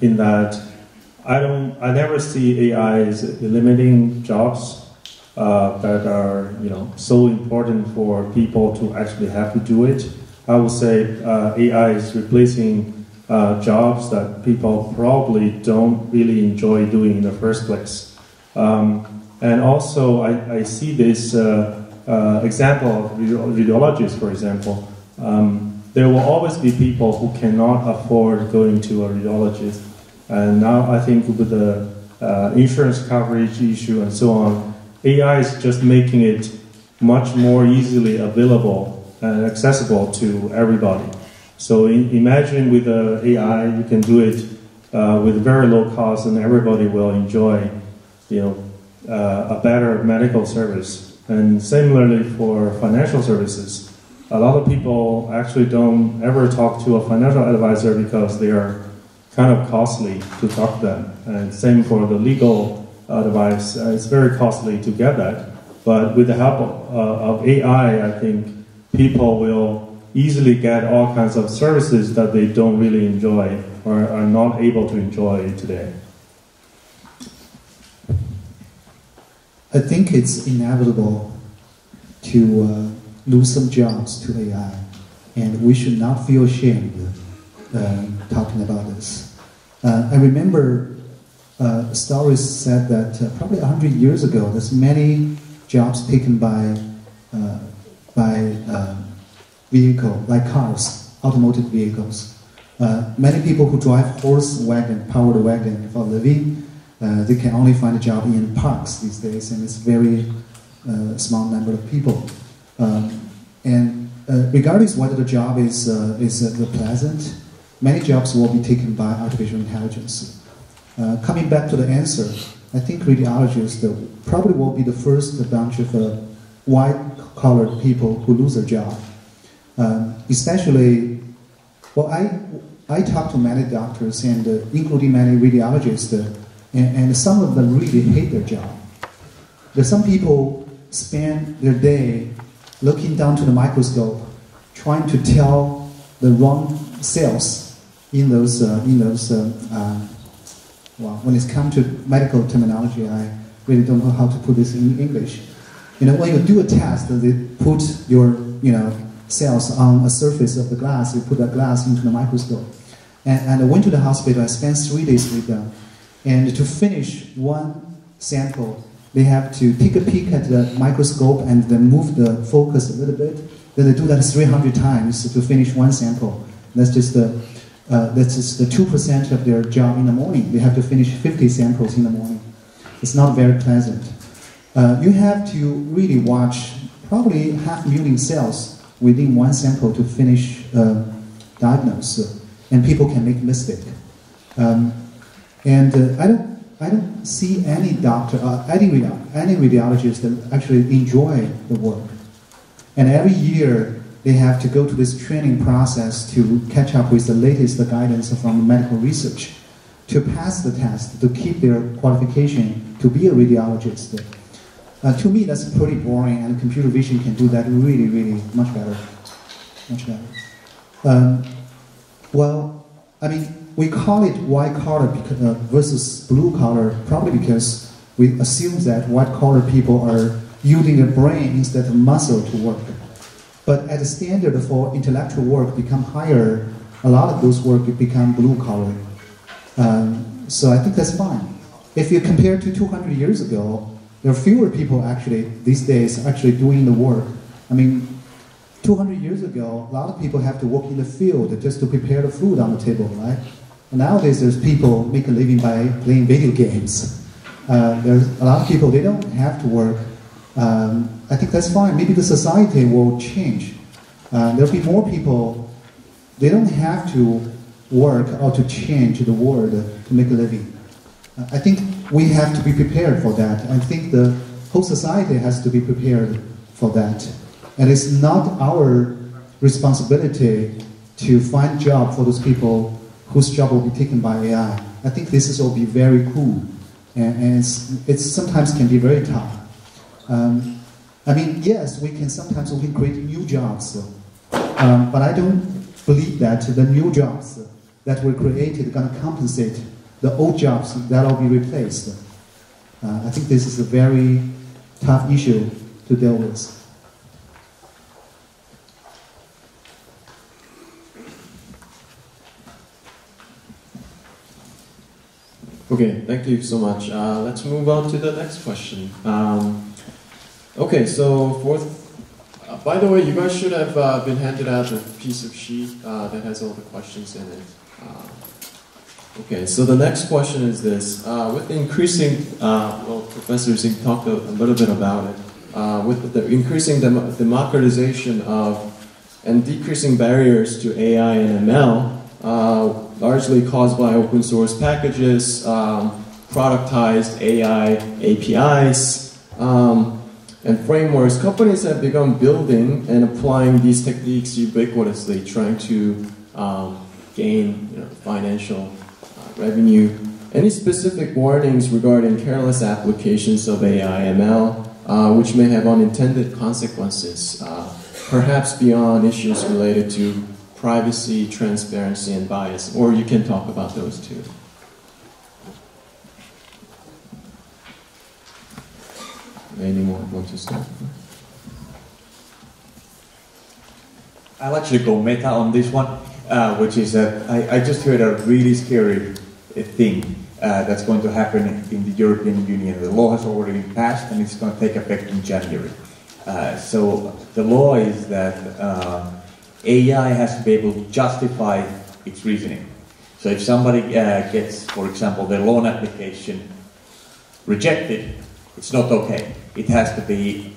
in that I never see AI as eliminating jobs that are so important for people to actually have to do it. I would say AI is replacing jobs that people probably don't really enjoy doing in the first place. And also I see this example of radiologists, for example. There will always be people who cannot afford going to a radiologist. And now I think with the insurance coverage issue and so on, AI is just making it much more easily available and accessible to everybody. So imagine with AI, you can do it with very low cost, and everybody will enjoy, a better medical service. And similarly for financial services, a lot of people actually don't ever talk to a financial advisor because they are kind of costly to talk to them. And same for the legal advice, it's very costly to get that. But with the help of AI, I think people will easily get all kinds of services that they don't really enjoy or are not able to enjoy today. I think it's inevitable to lose some jobs to AI, and we should not feel ashamed talking about this. I remember stories said that probably 100 years ago, there's many jobs taken by vehicle, like cars, automotive vehicles. Many people who drive powered wagon for a living, they can only find a job in parks these days, and it's very small number of people. And regardless whether the job is pleasant, many jobs will be taken by artificial intelligence. Coming back to the answer, I think radiologists probably will be the first bunch of white-collar people who lose their job. Especially, well, I talk to many doctors, and including many radiologists, and some of them really hate their job. There's some people spend their day looking down to the microscope, trying to tell the wrong cells in those well, when it's come to medical terminology, I really don't know how to put this in English. When you do a test, they put your cells on a surface of the glass. You put that glass into the microscope. And I went to the hospital. I spent 3 days with them. And to finish one sample, they have to take a peek at the microscope and then move the focus a little bit. Then they do that 300 times to finish one sample. That's just the 2% of their job in the morning. They have to finish 50 samples in the morning. It's not very pleasant. You have to really watch probably 500,000 cells within one sample to finish diagnose, and people can make mistake. I don't see any doctor, any radiologist that actually enjoy the work. And every year they have to go to this training process to catch up with the latest guidance from medical research, to pass the test, to keep their qualification to be a radiologist. To me, that's pretty boring, and computer vision can do that really, really much better. Much better. Well, I mean, we call it white collar versus blue collar probably because we assume that white collar people are using their brain instead of muscle to work. But as the standard for intellectual work become higher, a lot of those work become blue collar. So I think that's fine. If you compare to 200 years ago, there are fewer people actually these days actually doing the work. I mean, 200 years ago, a lot of people have to work in the field just to prepare the food on the table, right? And nowadays, there's people make a living by playing video games. There's a lot of people, they don't have to work. I think that's fine. Maybe the society will change. There'll be more people, they don't have to work or to change the world to make a living. I think we have to be prepared for that. I think the whole society has to be prepared for that. And it's not our responsibility to find job for those people whose job will be taken by AI. I think this will be very cool. And it's sometimes can be very tough. I mean, yes, we can create new jobs. But I don't believe that the new jobs that were created are going to compensate the old jobs that will be replaced. I think this is a very tough issue to deal with. Okay, thank you so much. Let's move on to the next question. Okay, so by the way, you guys should have been handed out a piece of sheet that has all the questions in it. Okay, so the next question is this. With the increasing, well, Professor Xing talked a little bit about it, with the increasing democratization of and decreasing barriers to AI and ML, largely caused by open source packages, productized AI APIs, and frameworks, companies have begun building and applying these techniques ubiquitously, trying to gain financial revenue. Any specific warnings regarding careless applications of AI ML, which may have unintended consequences, perhaps beyond issues related to privacy, transparency, and bias? Or you can talk about those too. Anyone want to start? I'll actually go meta on this one, which is that I just heard a really scary thing that's going to happen in the European Union. The law has already been passed and it's going to take effect in January. So the law is that AI has to be able to justify its reasoning. So if somebody gets, for example, their loan application rejected, it's not okay. It has to be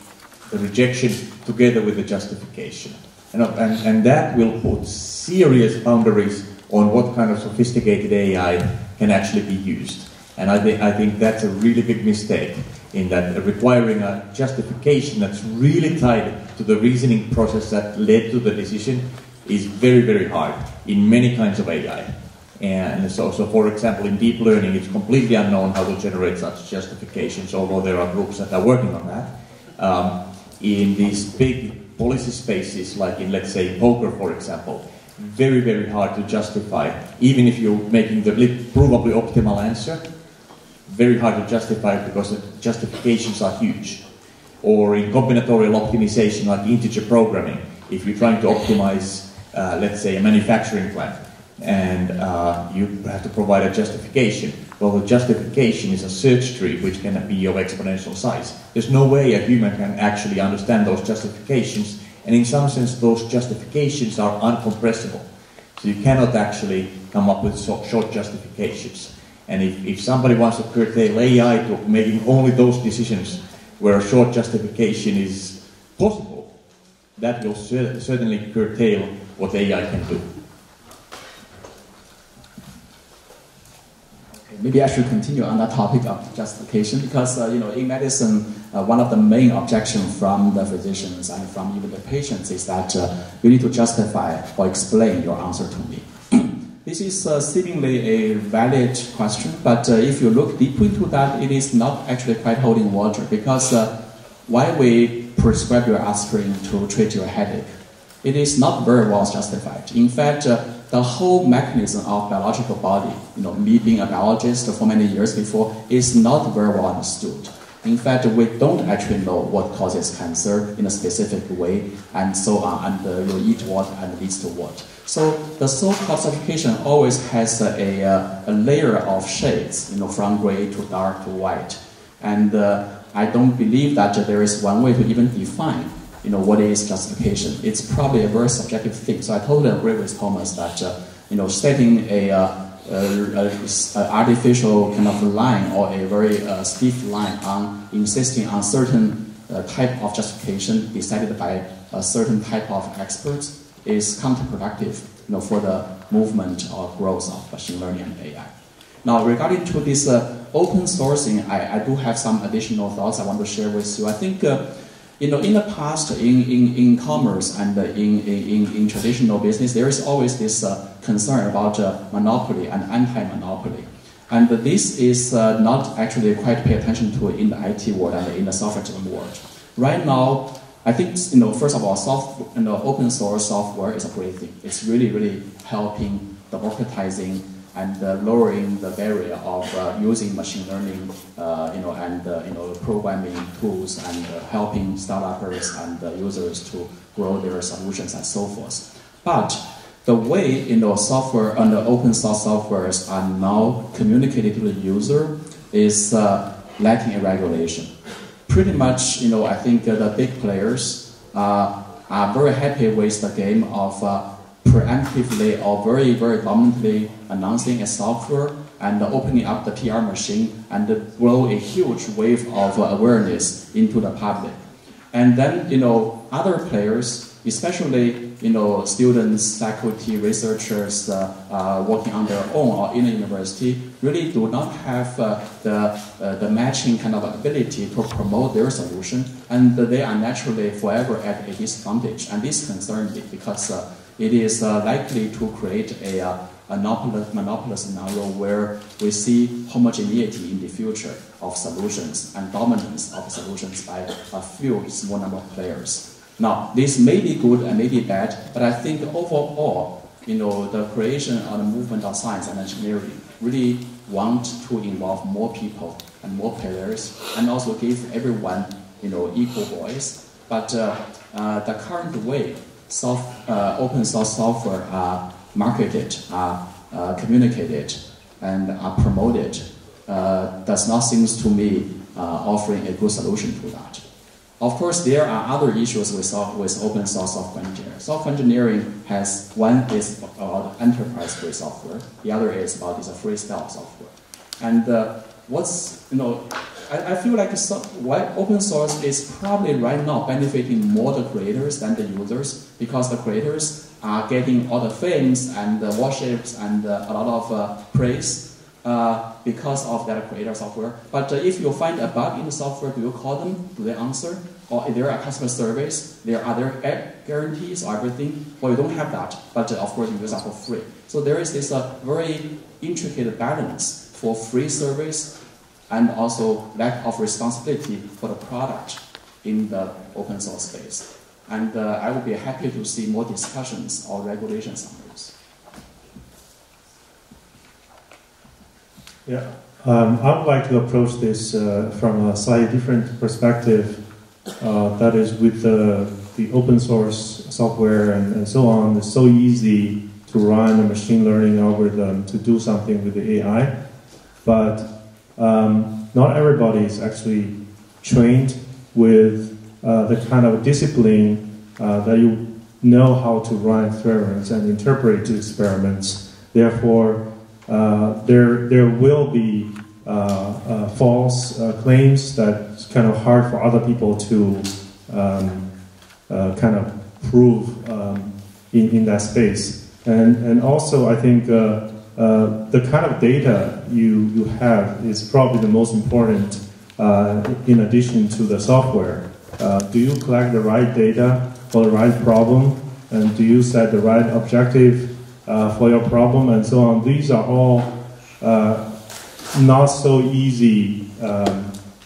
the rejection together with the justification. And that will put serious boundaries on what kind of sophisticated AI can actually be used. And I think that's a really big mistake, in that requiring a justification that's really tied to the reasoning process that led to the decision is very, very hard in many kinds of AI. And so for example, in deep learning, it's completely unknown how to generate such justifications, although there are groups that are working on that. In these big policy spaces, like in, let's say, poker, for example, very, very hard to justify, even if you're making the provably optimal answer, very hard to justify because the justifications are huge. Or in combinatorial optimization, like integer programming, if you're trying to optimize, let's say, a manufacturing plant, and you have to provide a justification. Well, the justification is a search tree which can be of exponential size. There's no way a human can actually understand those justifications, and in some sense those justifications are uncompressible. So you cannot actually come up with short justifications. And if somebody wants to curtail AI to making only those decisions where a short justification is possible, that will certainly curtail what AI can do. Maybe I should continue on that topic of justification, because in medicine, one of the main objections from the physicians and from even the patients is that you need to justify or explain your answer to me. This is seemingly a valid question, but if you look deep into that, it is not actually quite holding water, because why we prescribe your aspirin to treat your headache, it is not very well justified. In fact, the whole mechanism of biological body, me being a biologist for many years before, is not very well understood. In fact, we don't actually know what causes cancer in a specific way, and so on, and you eat what and leads to what. So the so-called certification always has a layer of shades, from gray to dark to white. And I don't believe that there is one way to even define, what is justification. It's probably a very subjective thing. So I totally agree with Thomas that, setting a artificial kind of line or a very stiff line on insisting on certain type of justification decided by a certain type of experts is counterproductive, for the movement or growth of machine learning and AI. Now, regarding to this open sourcing, I do have some additional thoughts I want to share with you. I think, in the past, in commerce and in traditional business, there is always this concern about monopoly and anti-monopoly. And this is not actually quite pay attention to in the IT world and in the software world. Right now, I think, first of all, open source software is a great thing. It's really, really helping democratizing and lowering the barrier of using machine learning, and programming tools and helping startups and users to grow their solutions and so forth. But the way software and the open source softwares are now communicated to the user is lacking in regulation. Pretty much, I think the big players are very happy with the game of preemptively or very, very dominantly announcing a software and opening up the PR machine and grow a huge wave of awareness into the public. And then, other players, especially, students, faculty, researchers working on their own or in a university, really do not have the matching kind of ability to promote their solution, and they are naturally forever at a disadvantage. And this concerns me because it is likely to create a monopoly scenario where we see homogeneity in the future of solutions and dominance of solutions by a few small number of players. Now, this may be good and may be bad, but I think overall, the creation or the movement of science and engineering really want to involve more people and more players, and also give everyone, equal voice. But the current way open source software are marketed, are communicated, and are promoted does not seem to me offering a good solution to that. Of course, there are other issues with open source software engineering. Software engineering has one is about enterprise-grade software, the other is about this freestyle software. And I feel like why open source is probably right now benefiting more the creators than the users, because the creators are getting all the fames and the worships and a lot of praise because of that creator software. But if you find a bug in the software, do you call them? Do they answer? Or if there are customer surveys, are there guarantees or everything? Well, you don't have that, but of course you use that for free. So there is this very intricate balance for free service and also lack of responsibility for the product in the open source space. And I would be happy to see more discussions or regulations on this. Yeah, I would like to approach this from a slightly different perspective. That is, with the open source software and so on, it's so easy to run a machine learning algorithm to do something with the AI, but not everybody is actually trained with the kind of discipline that you know how to run experiments and interpret experiments. Therefore, there will be false claims that's kind of hard for other people to kind of prove in that space. And also, I think the kind of data you have is probably the most important in addition to the software. Do you collect the right data for the right problem? And do you set the right objective for your problem and so on? These are all not so easy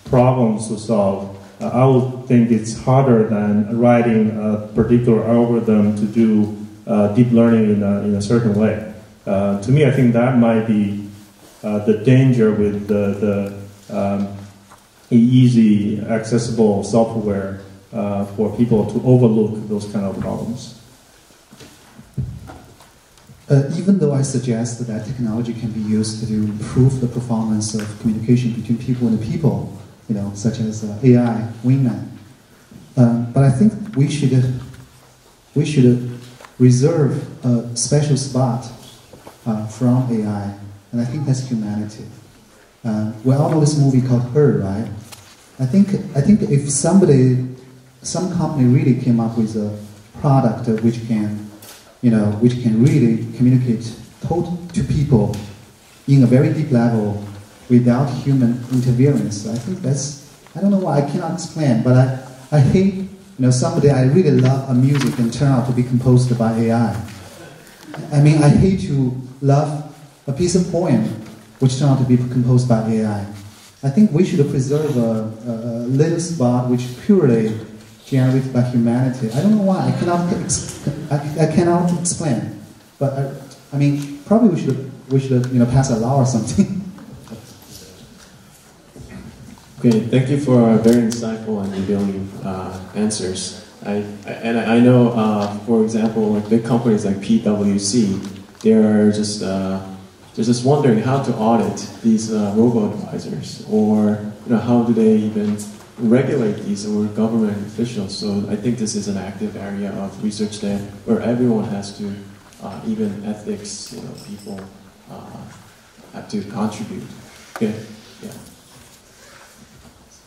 problems to solve. I would think it's harder than writing a particular algorithm to do deep learning in a certain way. To me, I think that might be the danger with the easy, accessible software for people to overlook those kind of problems. Even though I suggest that technology can be used to improve the performance of communication between people and people, such as AI, Wingman, but I think we should reserve a special spot from AI, and I think that's humanity. We all know this movie called Her, right? I think if some company really came up with a product which can really communicate to people in a very deep level without human interference, I think I don't know why, I cannot explain, but I hate, someday I really love a music and turn out to be composed by AI. I mean, I hate to love a piece of poem which turn out to be composed by AI. I think we should preserve a little spot which purely generated by humanity. I don't know why, I cannot explain, but I mean, probably we should pass a law or something. Okay, thank you for very insightful and revealing answers. I know, for example, like big companies like PwC, they're just wondering how to audit these robo-advisors, or how do they even regulate these, or government officials. So I think this is an active area of research there, where everyone has to, even ethics, people have to contribute. Okay, yeah.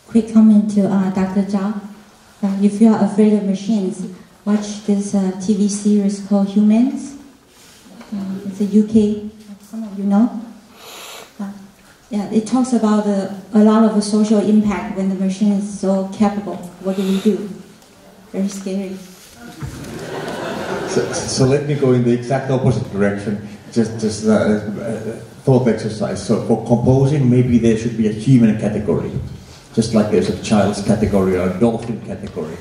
Quick comment to Dr. Zhao. If you are afraid of machines, watch this TV series called Humans. It's a UK, some of you know. Yeah, it talks about a lot of the social impact when the machine is so capable. What do we do? Very scary. So let me go in the exact opposite direction. Just thought exercise. So for composing, maybe there should be a human category. Just like there's a child's category or a dolphin category.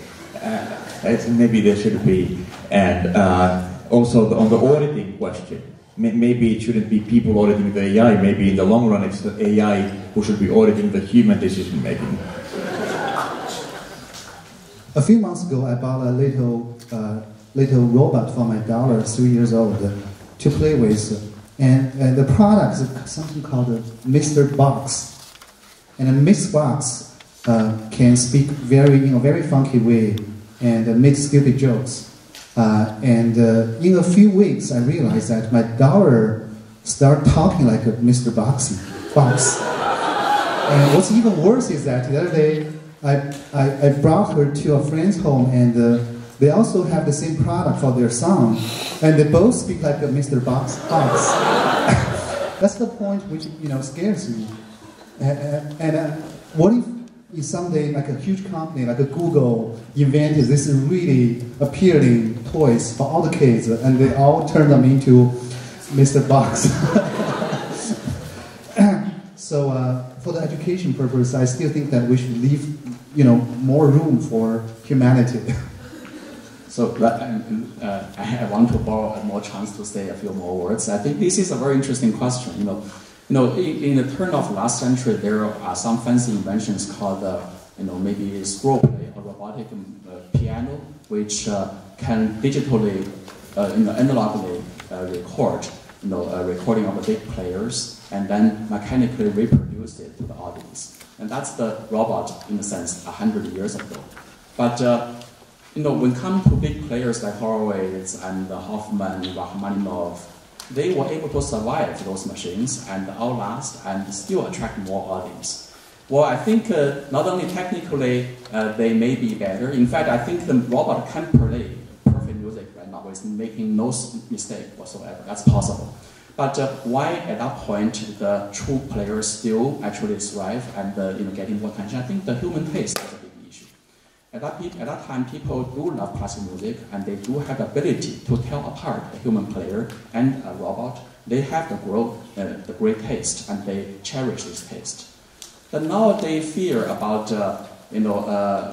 Maybe there should be. And also on the auditing question, maybe it shouldn't be people auditing the AI. Maybe in the long run it's the AI who should be auditing the human decision making. A few months ago, I bought a little robot for my daughter, 3 years old, to play with. And the product is something called a Mr. Box. And a Mr. Box can speak in a very funky way and make stupid jokes. And in a few weeks, I realized that my daughter started talking like a Mr. Box. And what's even worse is that the other day, I brought her to a friend's home, and they also have the same product for their son, and they both speak like a Mr. Box. That's the point which scares me. And what if someday, like a huge company like a Google invented this really appealing toys for all the kids, and they all turn them into Mr. Box? So for the education purpose, I still think that we should leave more room for humanity. So I want to borrow more chance to say a few more words. I think this is a very interesting question. In the turn of last century, there are some fancy inventions called, maybe scroll play or robotic piano, which can digitally, analogically record, recording of the big players, and then mechanically reproduce it to the audience. And that's the robot, in a sense, 100 years ago. But when it comes to big players like Horowitz and Hoffman, Rachmaninoff, they were able to survive those machines and outlast and still attract more audience. Well, I think not only technically they may be better. In fact, I think the robot can play perfect music right now with making no mistake whatsoever. That's possible. But why at that point the true players still actually thrive and getting more attention? I think the human taste is a big issue. At that time, people do love classical music, and they do have the ability to tell apart a human player and a robot. They have the great taste, and they cherish this taste. But now they fear about a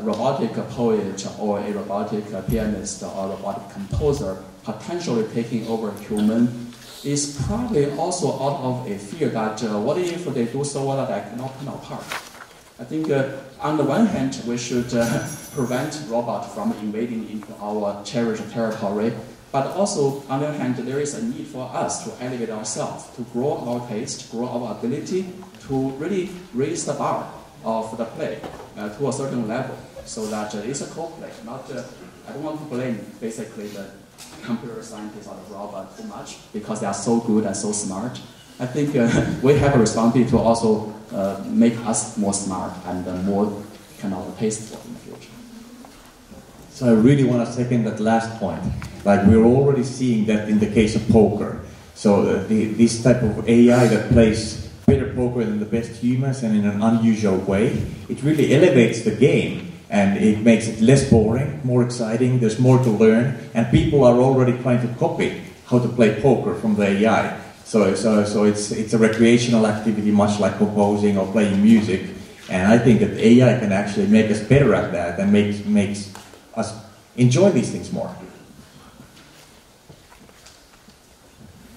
robotic poet or a robotic pianist or a robotic composer potentially taking over human is probably also out of a fear that what if they do so well that I cannot turn apart? I think on the one hand, we should prevent robots from invading into our cherished territory, but also on the other hand, there is a need for us to elevate ourselves, to grow our taste, grow our ability, to really raise the bar of the play to a certain level, so that it's a co-play. Not, I don't want to blame basically the computer scientists or the robot too much because they are so good and so smart. I think we have a responsibility to also make us more smart and more kind of tasteful in the future. So I really want to second that last point. Like we're already seeing that in the case of poker. So this type of AI that plays better poker than the best humans and in an unusual way, it really elevates the game and it makes it less boring, more exciting, there's more to learn, and people are already trying to copy how to play poker from the AI. So it's a recreational activity much like composing or playing music, and I think that AI can actually make us better at that and makes us enjoy these things more.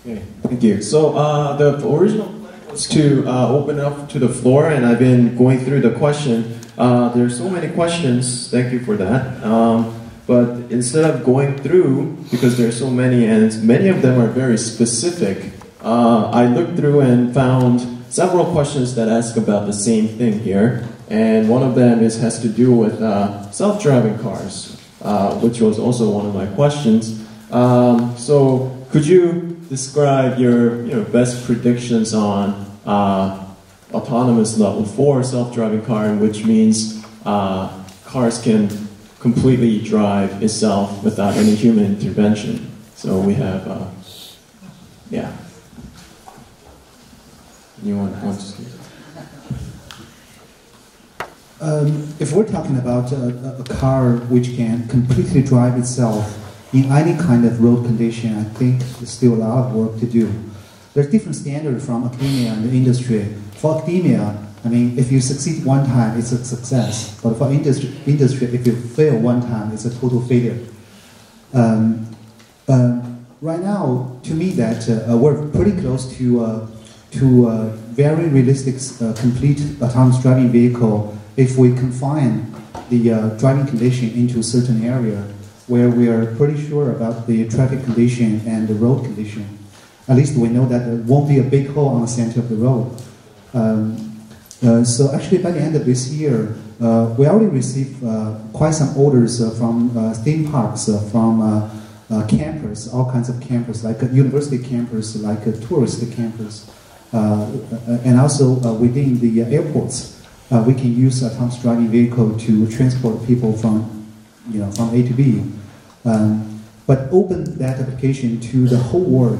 Okay, thank you. So the original plan was to open up to the floor, and I've been going through the question. There are so many questions, thank you for that. But instead of going through, because there are so many, and many of them are very specific, I looked through and found several questions that ask about the same thing here. And one of them has to do with self-driving cars, which was also one of my questions. So could you describe your best predictions on autonomous level 4 self-driving car, which means cars can completely drive itself without any human intervention. So we have, yeah. Anyone want to speak? If we're talking about a car which can completely drive itself in any kind of road condition, I think there's still a lot of work to do. There's different standards from academia and the industry. For academia, I mean, if you succeed one time, it's a success. But for industry, if you fail one time, it's a total failure. Right now, to me, that we're pretty close to a very realistic, complete autonomous driving vehicle if we confine the driving condition into a certain area where we are pretty sure about the traffic condition and the road condition. At least we know that there won't be a big hole on the center of the road. So actually by the end of this year, we already received quite some orders from theme parks, from campers, all kinds of campers, like university campers, like tourist campers, and also within the airports. We can use autonomous driving vehicle to transport people from from A to B. But open that application to the whole world,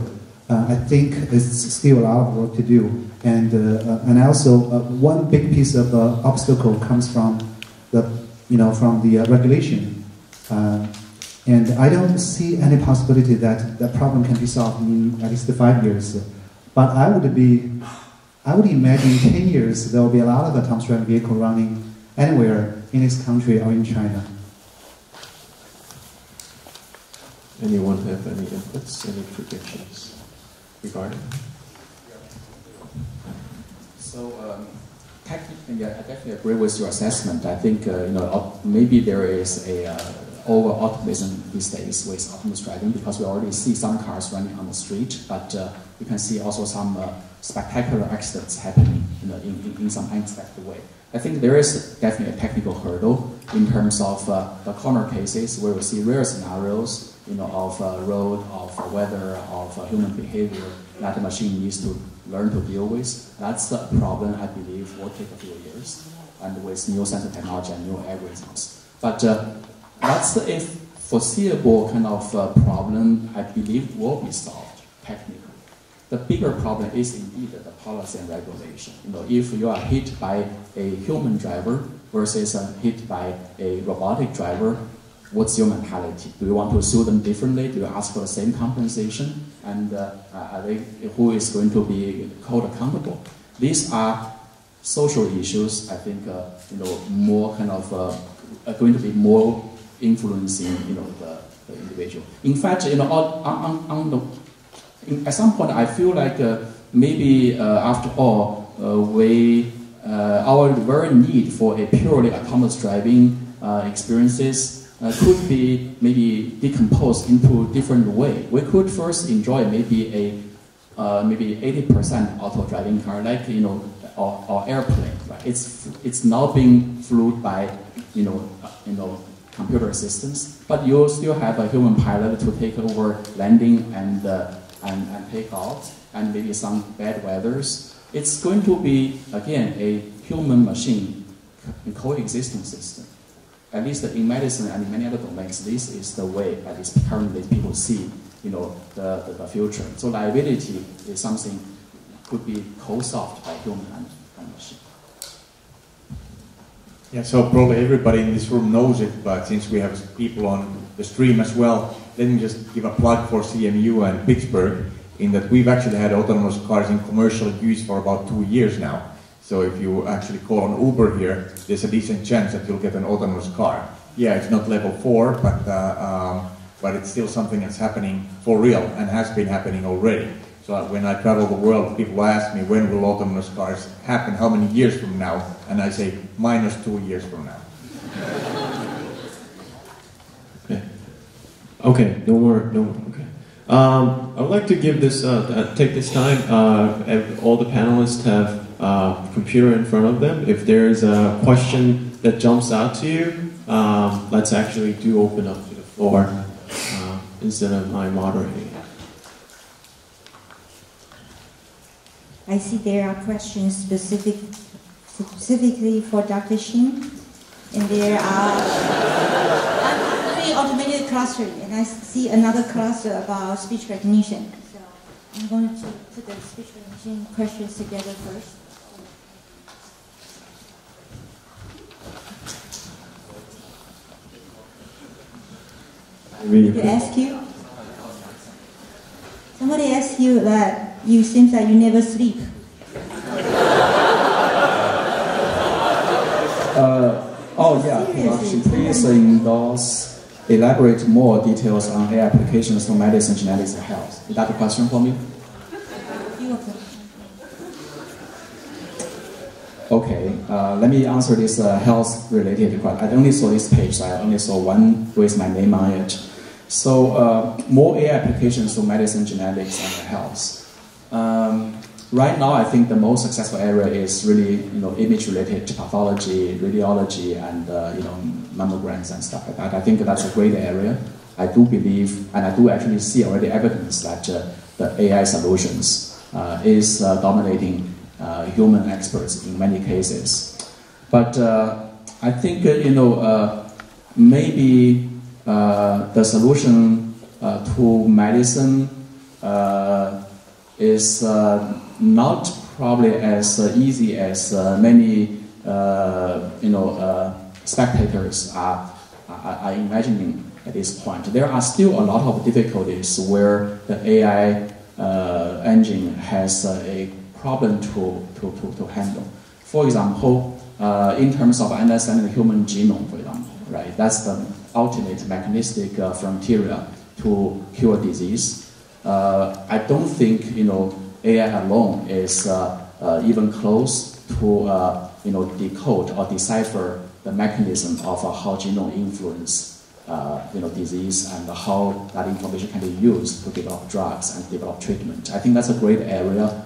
I think it's still a lot of work to do. And also one big piece of obstacle comes from the regulation. And I don't see any possibility that that problem can be solved in at least 5 years. But I would imagine 10 years there will be a lot of autonomous driving vehicle running anywhere in this country or in China. Anyone have any inputs, any predictions regarding? So, technically, yeah, I definitely agree with your assessment. I think maybe there is a over optimism these days with autonomous driving because we already see some cars running on the street, but you can see also some spectacular accidents happening in some unexpected way. I think there is definitely a technical hurdle in terms of the corner cases where we see rare scenarios, of road, of weather, of human behavior that the machine needs to learn to deal with. That's a problem I believe will take a few years, and with new sensor technology and new algorithms. But that's a foreseeable kind of problem I believe will be solved technically. The bigger problem is indeed the policy and regulation. If you are hit by a human driver versus hit by a robotic driver, what's your mentality? Do you want to sue them differently? Do you ask for the same compensation? And who is going to be held accountable? These are social issues. I think more kind of going to be more influencing the individual. In fact, you know, at some point, I feel like maybe after all, our very need for a purely autonomous driving experiences could be maybe decomposed into different way. We could first enjoy maybe 80% auto driving car, like or airplane. Right? It's now being flew by computer assistants, but you still have a human pilot to take over landing and take off, and maybe some bad weathers. It's going to be again a human-machine coexisting system. At least in medicine and in many other domains, this is the way at least currently people see the future. So liability is something could be co-solved by human and machine. Yeah, so probably everybody in this room knows it, but since we have people on the stream as well, let me just give a plug for CMU and Pittsburgh, in that we've actually had autonomous cars in commercial use for about 2 years now. So if you actually call an Uber here, there's a decent chance that you'll get an autonomous car. Yeah, it's not level 4, but it's still something that's happening for real and has been happening already. So when I travel the world, people ask me, when will autonomous cars happen, how many years from now? And I say, -2 years from now. Okay, no more. Okay. I would like to give this, take this time, all the panelists have a computer in front of them. If there's a question that jumps out to you, let's actually open up to the floor instead of my moderating. I see there are questions specifically for Dr. Xin, and there are three automated clusters, and I see another cluster about speech recognition. So I'm going to put the speech recognition questions together first. Somebody asked you that you seem that you never sleep. Please elaborate more details on AI applications for medicine, genetics, and health. Is that the question for me? Okay, let me answer this health-related question. I only saw this page, so I only saw one with my name on it. So more AI applications for medicine, genetics, and health. Right now, I think the most successful area is really image-related pathology, radiology, and mammograms and stuff like that. I think that's a great area. I do believe, and I do actually see already evidence that the AI solutions is dominating human experts in many cases. But I think maybe the solution to medicine is not probably as easy as many spectators are imagining at this point. There are still a lot of difficulties where the AI engine has a problem to handle. For example, in terms of understanding the human genome, for example, right? That's the ultimate mechanistic frontier to cure disease. I don't think AI alone is even close to decode or decipher the mechanism of how genome influence disease and how that information can be used to develop drugs and develop treatment. I think that's a great area,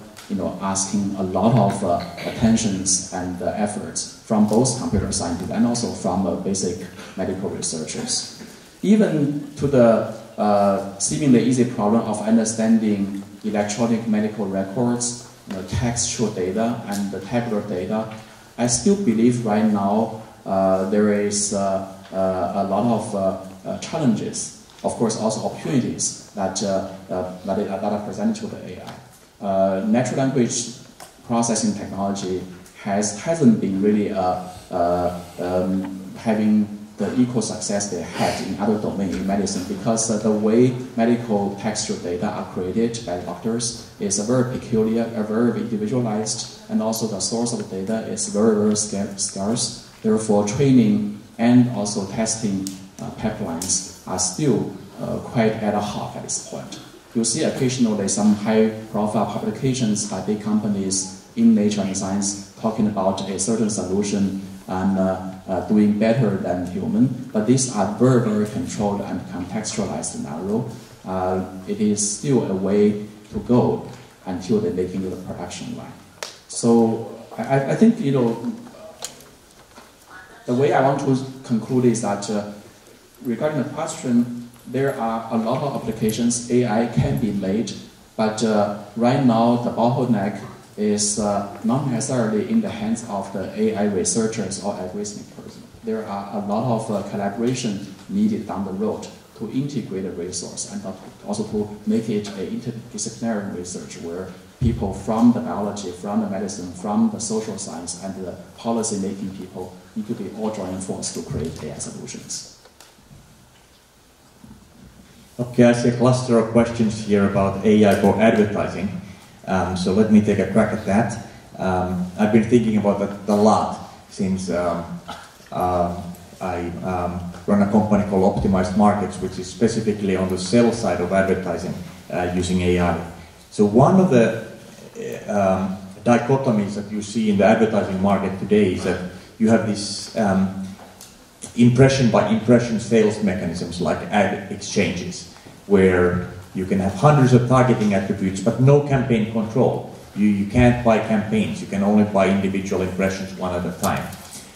asking a lot of attentions and efforts from both computer scientists and also from basic medical researchers. Even to the seemingly easy problem of understanding electronic medical records, textual data and the tabular data, I still believe right now there is a lot of challenges, of course also opportunities that are presented to the AI. Natural language processing technology hasn't been really having the equal success they had in other domains in medicine, because the way medical textual data are created by doctors is very peculiar, very individualized, and also the source of the data is very, very scarce. Therefore, training and also testing pipelines are still quite ad hoc at this point. You see occasionally some high-profile publications by big companies in Nature and Science talking about a certain solution and doing better than human, but these are very, very controlled and contextualized scenario. It is still a way to go until they make it to the production line. So I think, you know, the way I want to conclude is that regarding the question, there are a lot of applications AI can be made, but right now the bottleneck is not necessarily in the hands of the AI researchers or algorithmic person. There are a lot of collaboration needed down the road to integrate the resource and also to make it an interdisciplinary research where people from the biology, from the medicine, from the social science, and the policy-making people need to be all joining force to create AI solutions. Okay, I see a cluster of questions here about AI for advertising. So let me take a crack at that. I've been thinking about that a lot since I run a company called Optimized Markets, which is specifically on the sell side of advertising using AI. So one of the dichotomies that you see in the advertising market today is that you have this impression by impression sales mechanisms like ad exchanges, where you can have hundreds of targeting attributes but no campaign control. You can't buy campaigns, you can only buy individual impressions one at a time.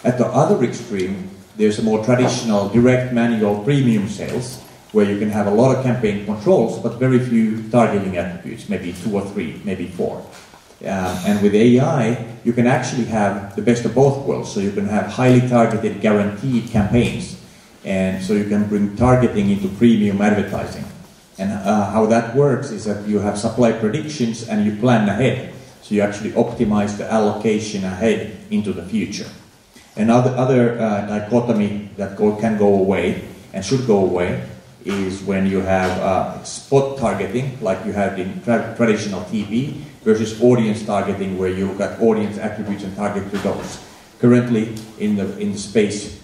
At the other extreme, there's a more traditional direct manual premium sales where you can have a lot of campaign controls but very few targeting attributes, maybe 2 or 3, maybe 4. And with AI, you can actually have the best of both worlds. So you can have highly targeted, guaranteed campaigns, and so you can bring targeting into premium advertising. And how that works is that you have supply predictions and you plan ahead. So you actually optimize the allocation ahead into the future. Another dichotomy that can go away and should go away is when you have spot targeting, like you have in traditional TV, versus audience targeting, where you look at audience attributes and target to those. Currently, in the space,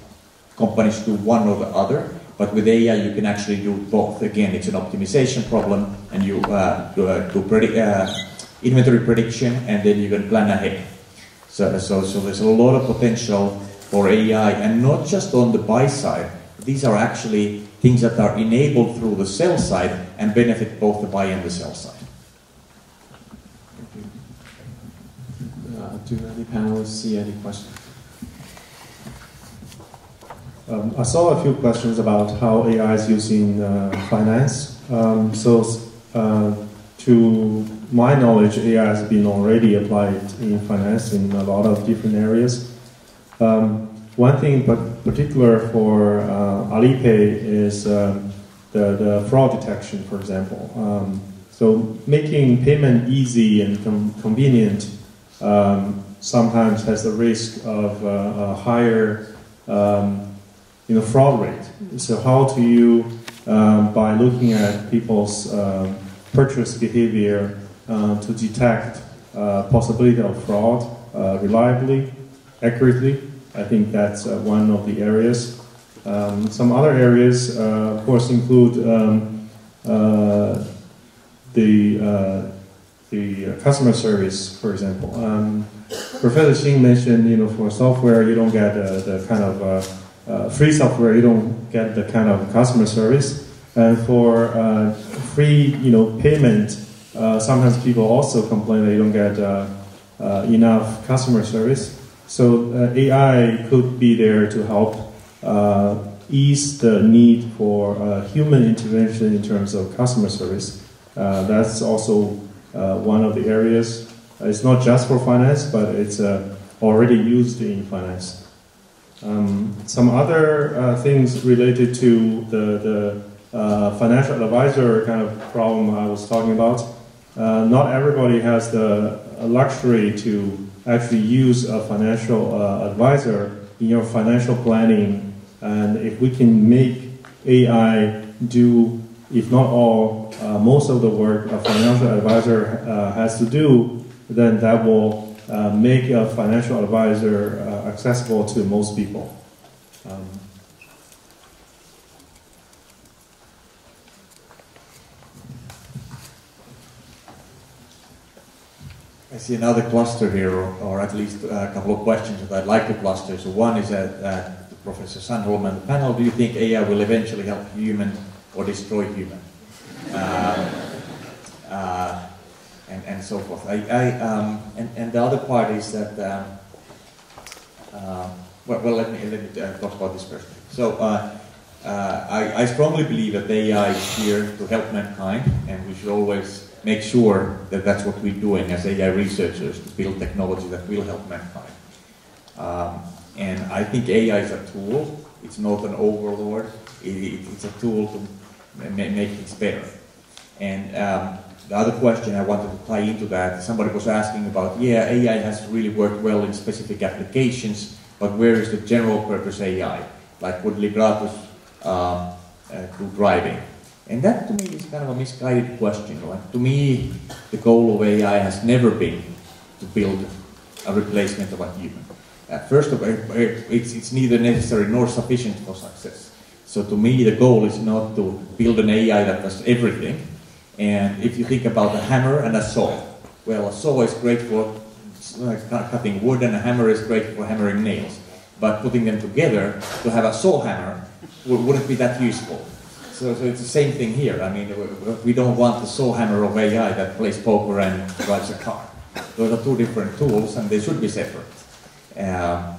companies do one or the other, but with AI you can actually do both. Again, it's an optimization problem, and you do inventory prediction, and then you can plan ahead. So there's a lot of potential for AI, and not just on the buy side. These are actually things that are enabled through the sell side and benefit both the buy and the sell side. Do any panelists see any questions? I saw a few questions about how AI is used in finance. To my knowledge, AI has been already applied in finance in a lot of different areas. One thing in particular for Alipay is the fraud detection, for example. So making payment easy and convenient sometimes has the risk of a higher fraud rate. So how do you, by looking at people's purchase behavior, to detect possibility of fraud reliably, accurately? I think that's one of the areas. Some other areas, of course, include the customer service, for example. Professor Xing mentioned, for software, you don't get the kind of free software, you don't get the kind of customer service. And for free, payment, sometimes people also complain they don't get enough customer service. So AI could be there to help ease the need for human intervention in terms of customer service. That's also one of the areas. It's not just for finance, but it's already used in finance. Some other things related to the financial advisor kind of problem I was talking about. Not everybody has the luxury to actually use a financial advisor in your financial planning. And if we can make AI do, if not all, most of the work a financial advisor has to do, then that will make a financial advisor accessible to most people. I see another cluster here, or at least a couple of questions that I'd like to cluster. So one is that Professor Sandholm and the panel, do you think AI will eventually help human or destroy human? And so forth. And the other part is that, let me talk about this first. So I strongly believe that AI is here to help mankind, and we should always make sure that that's what we're doing as AI researchers, to build technology that will help mankind. And I think AI is a tool. It's not an overlord. It's a tool to make things better. And the other question I wanted to tie into that, somebody was asking about, yeah, AI has really worked well in specific applications, but where is the general purpose AI? Like would Libratus do driving? And that to me is kind of a misguided question. Right? To me, the goal of AI has never been to build a replacement of a human. First of all, it's neither necessary nor sufficient for success. So to me, the goal is not to build an AI that does everything. And if you think about a hammer and a saw, well, a saw is great for cutting wood and a hammer is great for hammering nails. But putting them together to have a saw hammer wouldn't be that useful. So it's the same thing here. I mean, we don't want the saw hammer of AI that plays poker and drives a car. Those are two different tools and they should be separate. And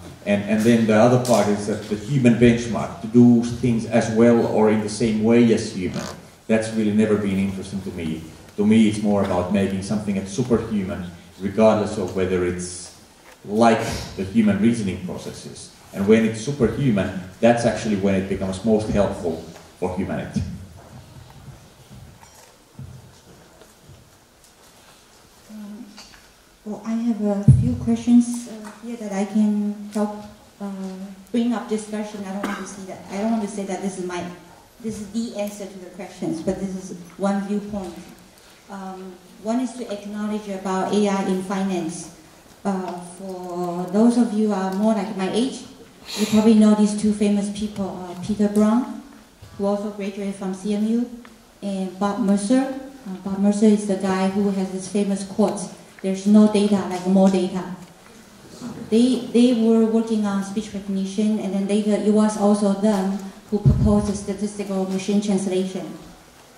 then the other part is that the human benchmark, to do things as well or in the same way as human, that's really never been interesting to me. To me, it's more about making something that's superhuman, regardless of whether it's like the human reasoning processes. And when it's superhuman, that's actually when it becomes most helpful for humanity. Well, I have a few questions here that I can help bring up discussion. I don't want to say that this is the answer to the questions, but this is one viewpoint. One is to acknowledge about AI in finance. For those of you who are more like my age, you probably know these two famous people, Peter Brown, who also graduated from CMU, and Bob Mercer. Bob Mercer is the guy who has this famous quote, "There's no data like more data." They were working on speech recognition, and then later it was also them who proposed the statistical machine translation.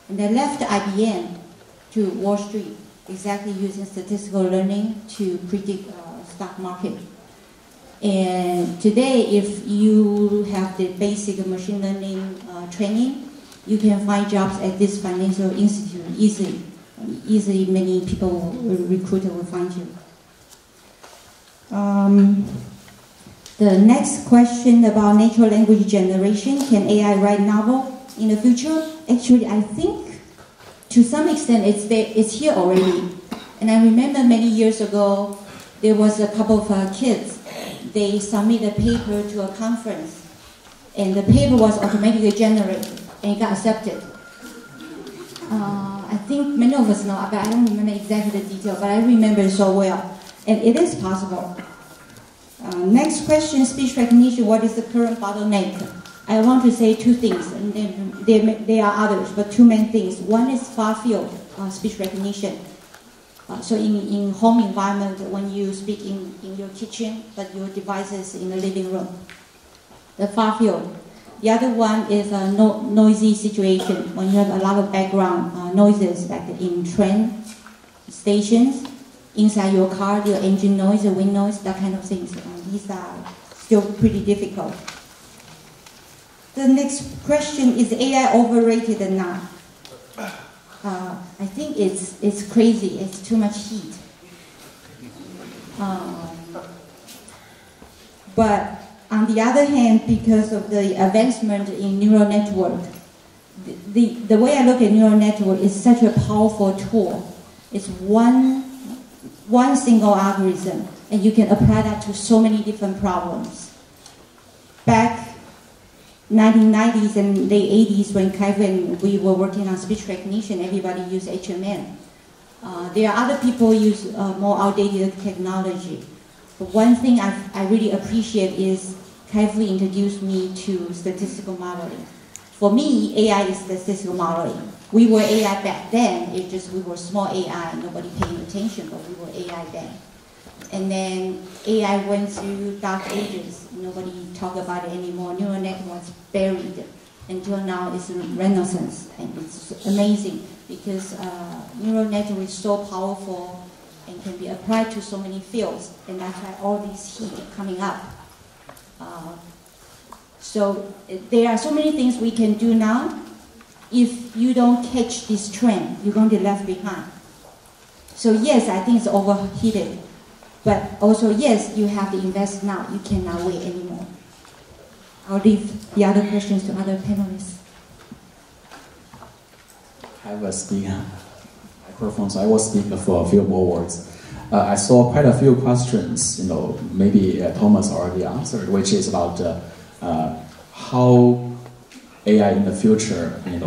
And they left IBM to Wall Street, exactly using statistical learning to predict stock market. And today, if you have the basic machine learning training, you can find jobs at this financial institute easily. Easily, many people, recruiter will find you. The next question about natural language generation, can AI write novel in the future? Actually, I think to some extent it's here already. And I remember many years ago, there was a couple of kids. They submitted a paper to a conference, and the paper was automatically generated, and it got accepted. I think many of us know, but I don't remember exactly the detail, but I remember it so well. And it is possible. Next question, speech recognition, what is the current bottleneck? I want to say two things, and then there are others, but two main things. One is far field speech recognition. So in home environment, when you speak in your kitchen, but your device is in the living room, the far field. The other one is a noisy situation, when you have a lot of background noises, like in train stations, inside your car, your engine noise, the wind noise, that kind of things. These are still pretty difficult. The next question is AI overrated or not? I think it's crazy. It's too much heat. But on the other hand, because of the advancement in neural network, the way I look at neural network is such a powerful tool. It's one single algorithm, and you can apply that to so many different problems. Back 1990s and late 80s, when Kevin we were working on speech recognition, everybody used HMN. There are other people who use more outdated technology. But one thing I really appreciate is Kai-Fu introduced me to statistical modeling. For me, AI is statistical modeling. We were AI back then. It just we were small AI, nobody paying attention, but we were AI then. And then AI went through dark ages. Nobody talk about it anymore. Neural networks buried until now. It's a renaissance, and it's amazing because neural network is so powerful and can be applied to so many fields, and that's why all these heat are coming up. So there are so many things we can do now. If you don't catch this trend, you're going to be left behind. So yes, I think it's overheated. But also, yes, you have to invest now. You cannot wait anymore. I'll leave the other questions to other panelists. I have a speaker microphone, so I will speak for a few more words. I saw quite a few questions, maybe Thomas already answered, which is about how AI in the future, in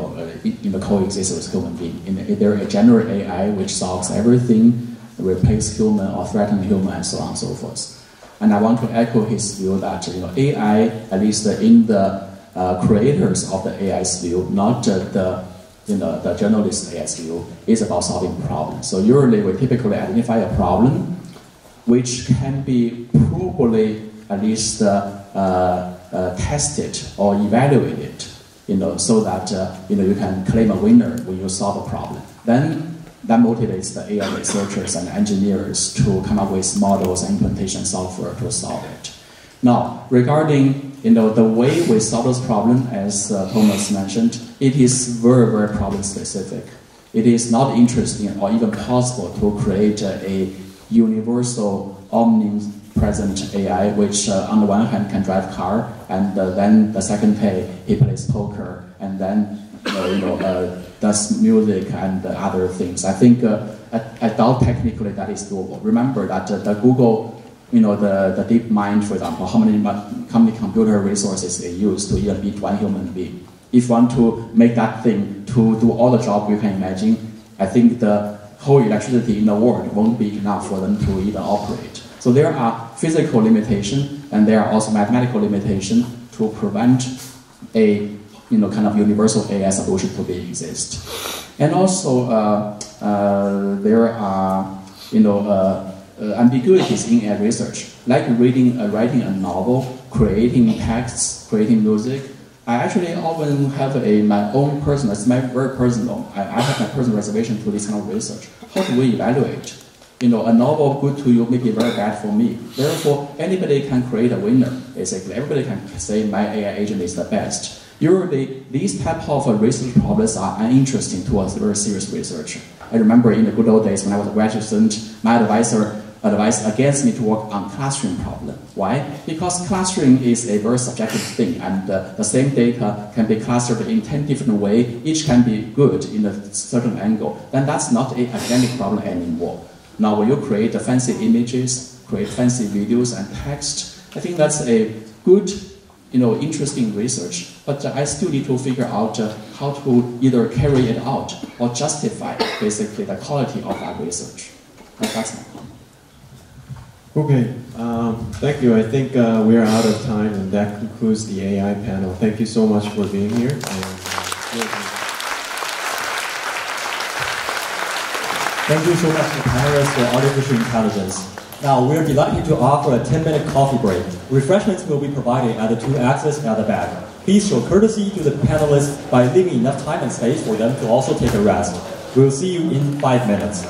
the coexist with human being. Is there a general AI which solves everything, replace human or threaten human, and so on and so forth? And I want to echo his view that AI, at least in the creators of the AI's view, not the journalist AI's view, is about solving problems. So usually we typically identify a problem which can be properly at least tested or evaluated, so that you can claim a winner when you solve a problem. Then that motivates the AI researchers and engineers to come up with models and implementation software to solve it. Now, regarding the way we solve this problem, as Thomas mentioned, it is very, very problem specific. It is not interesting or even possible to create a universal, omnipresent AI, which on the one hand can drive car, and then the second day he plays poker, and then does music and other things. I think I doubt technically that is doable. Remember that the Google, the deep mind, for example, how many computer resources they use to even beat one human being. If you want to make that thing to do all the job you can imagine, I think the whole electricity in the world won't be enough for them to even operate. So there are physical limitations, and there are also mathematical limitations to prevent a kind of universal AI solution to exist. And also there are ambiguities in AI research, like writing a novel, creating texts, creating music. I actually often have my own personal, it's my very personal, I have my personal reservation to this kind of research. How do we evaluate? A novel good to you may be very bad for me. Therefore, anybody can create a winner, basically. Everybody can say my AI agent is the best. Usually, these type of research problems are uninteresting to a very serious researcher. I remember in the good old days when I was a graduate student, my advisor advised against me to work on clustering problem. Why? Because clustering is a very subjective thing, and the same data can be clustered in 10 different ways. Each can be good in a certain angle. Then that's not an academic problem anymore. Now, when you create fancy images, create fancy videos and text, I think that's a good, interesting research. But I still need to figure out how to either carry it out or justify, basically, the quality of that research. That's my point. Okay, thank you. I think we are out of time, and that concludes the AI panel. Thank you so much for being here. Thank you so much to the panelists for artificial intelligence. Now, we are delighted to offer a 10-minute coffee break. Refreshments will be provided at the 2 exits at the back. Please show courtesy to the panelists by leaving enough time and space for them to also take a rest. We'll see you in 5 minutes.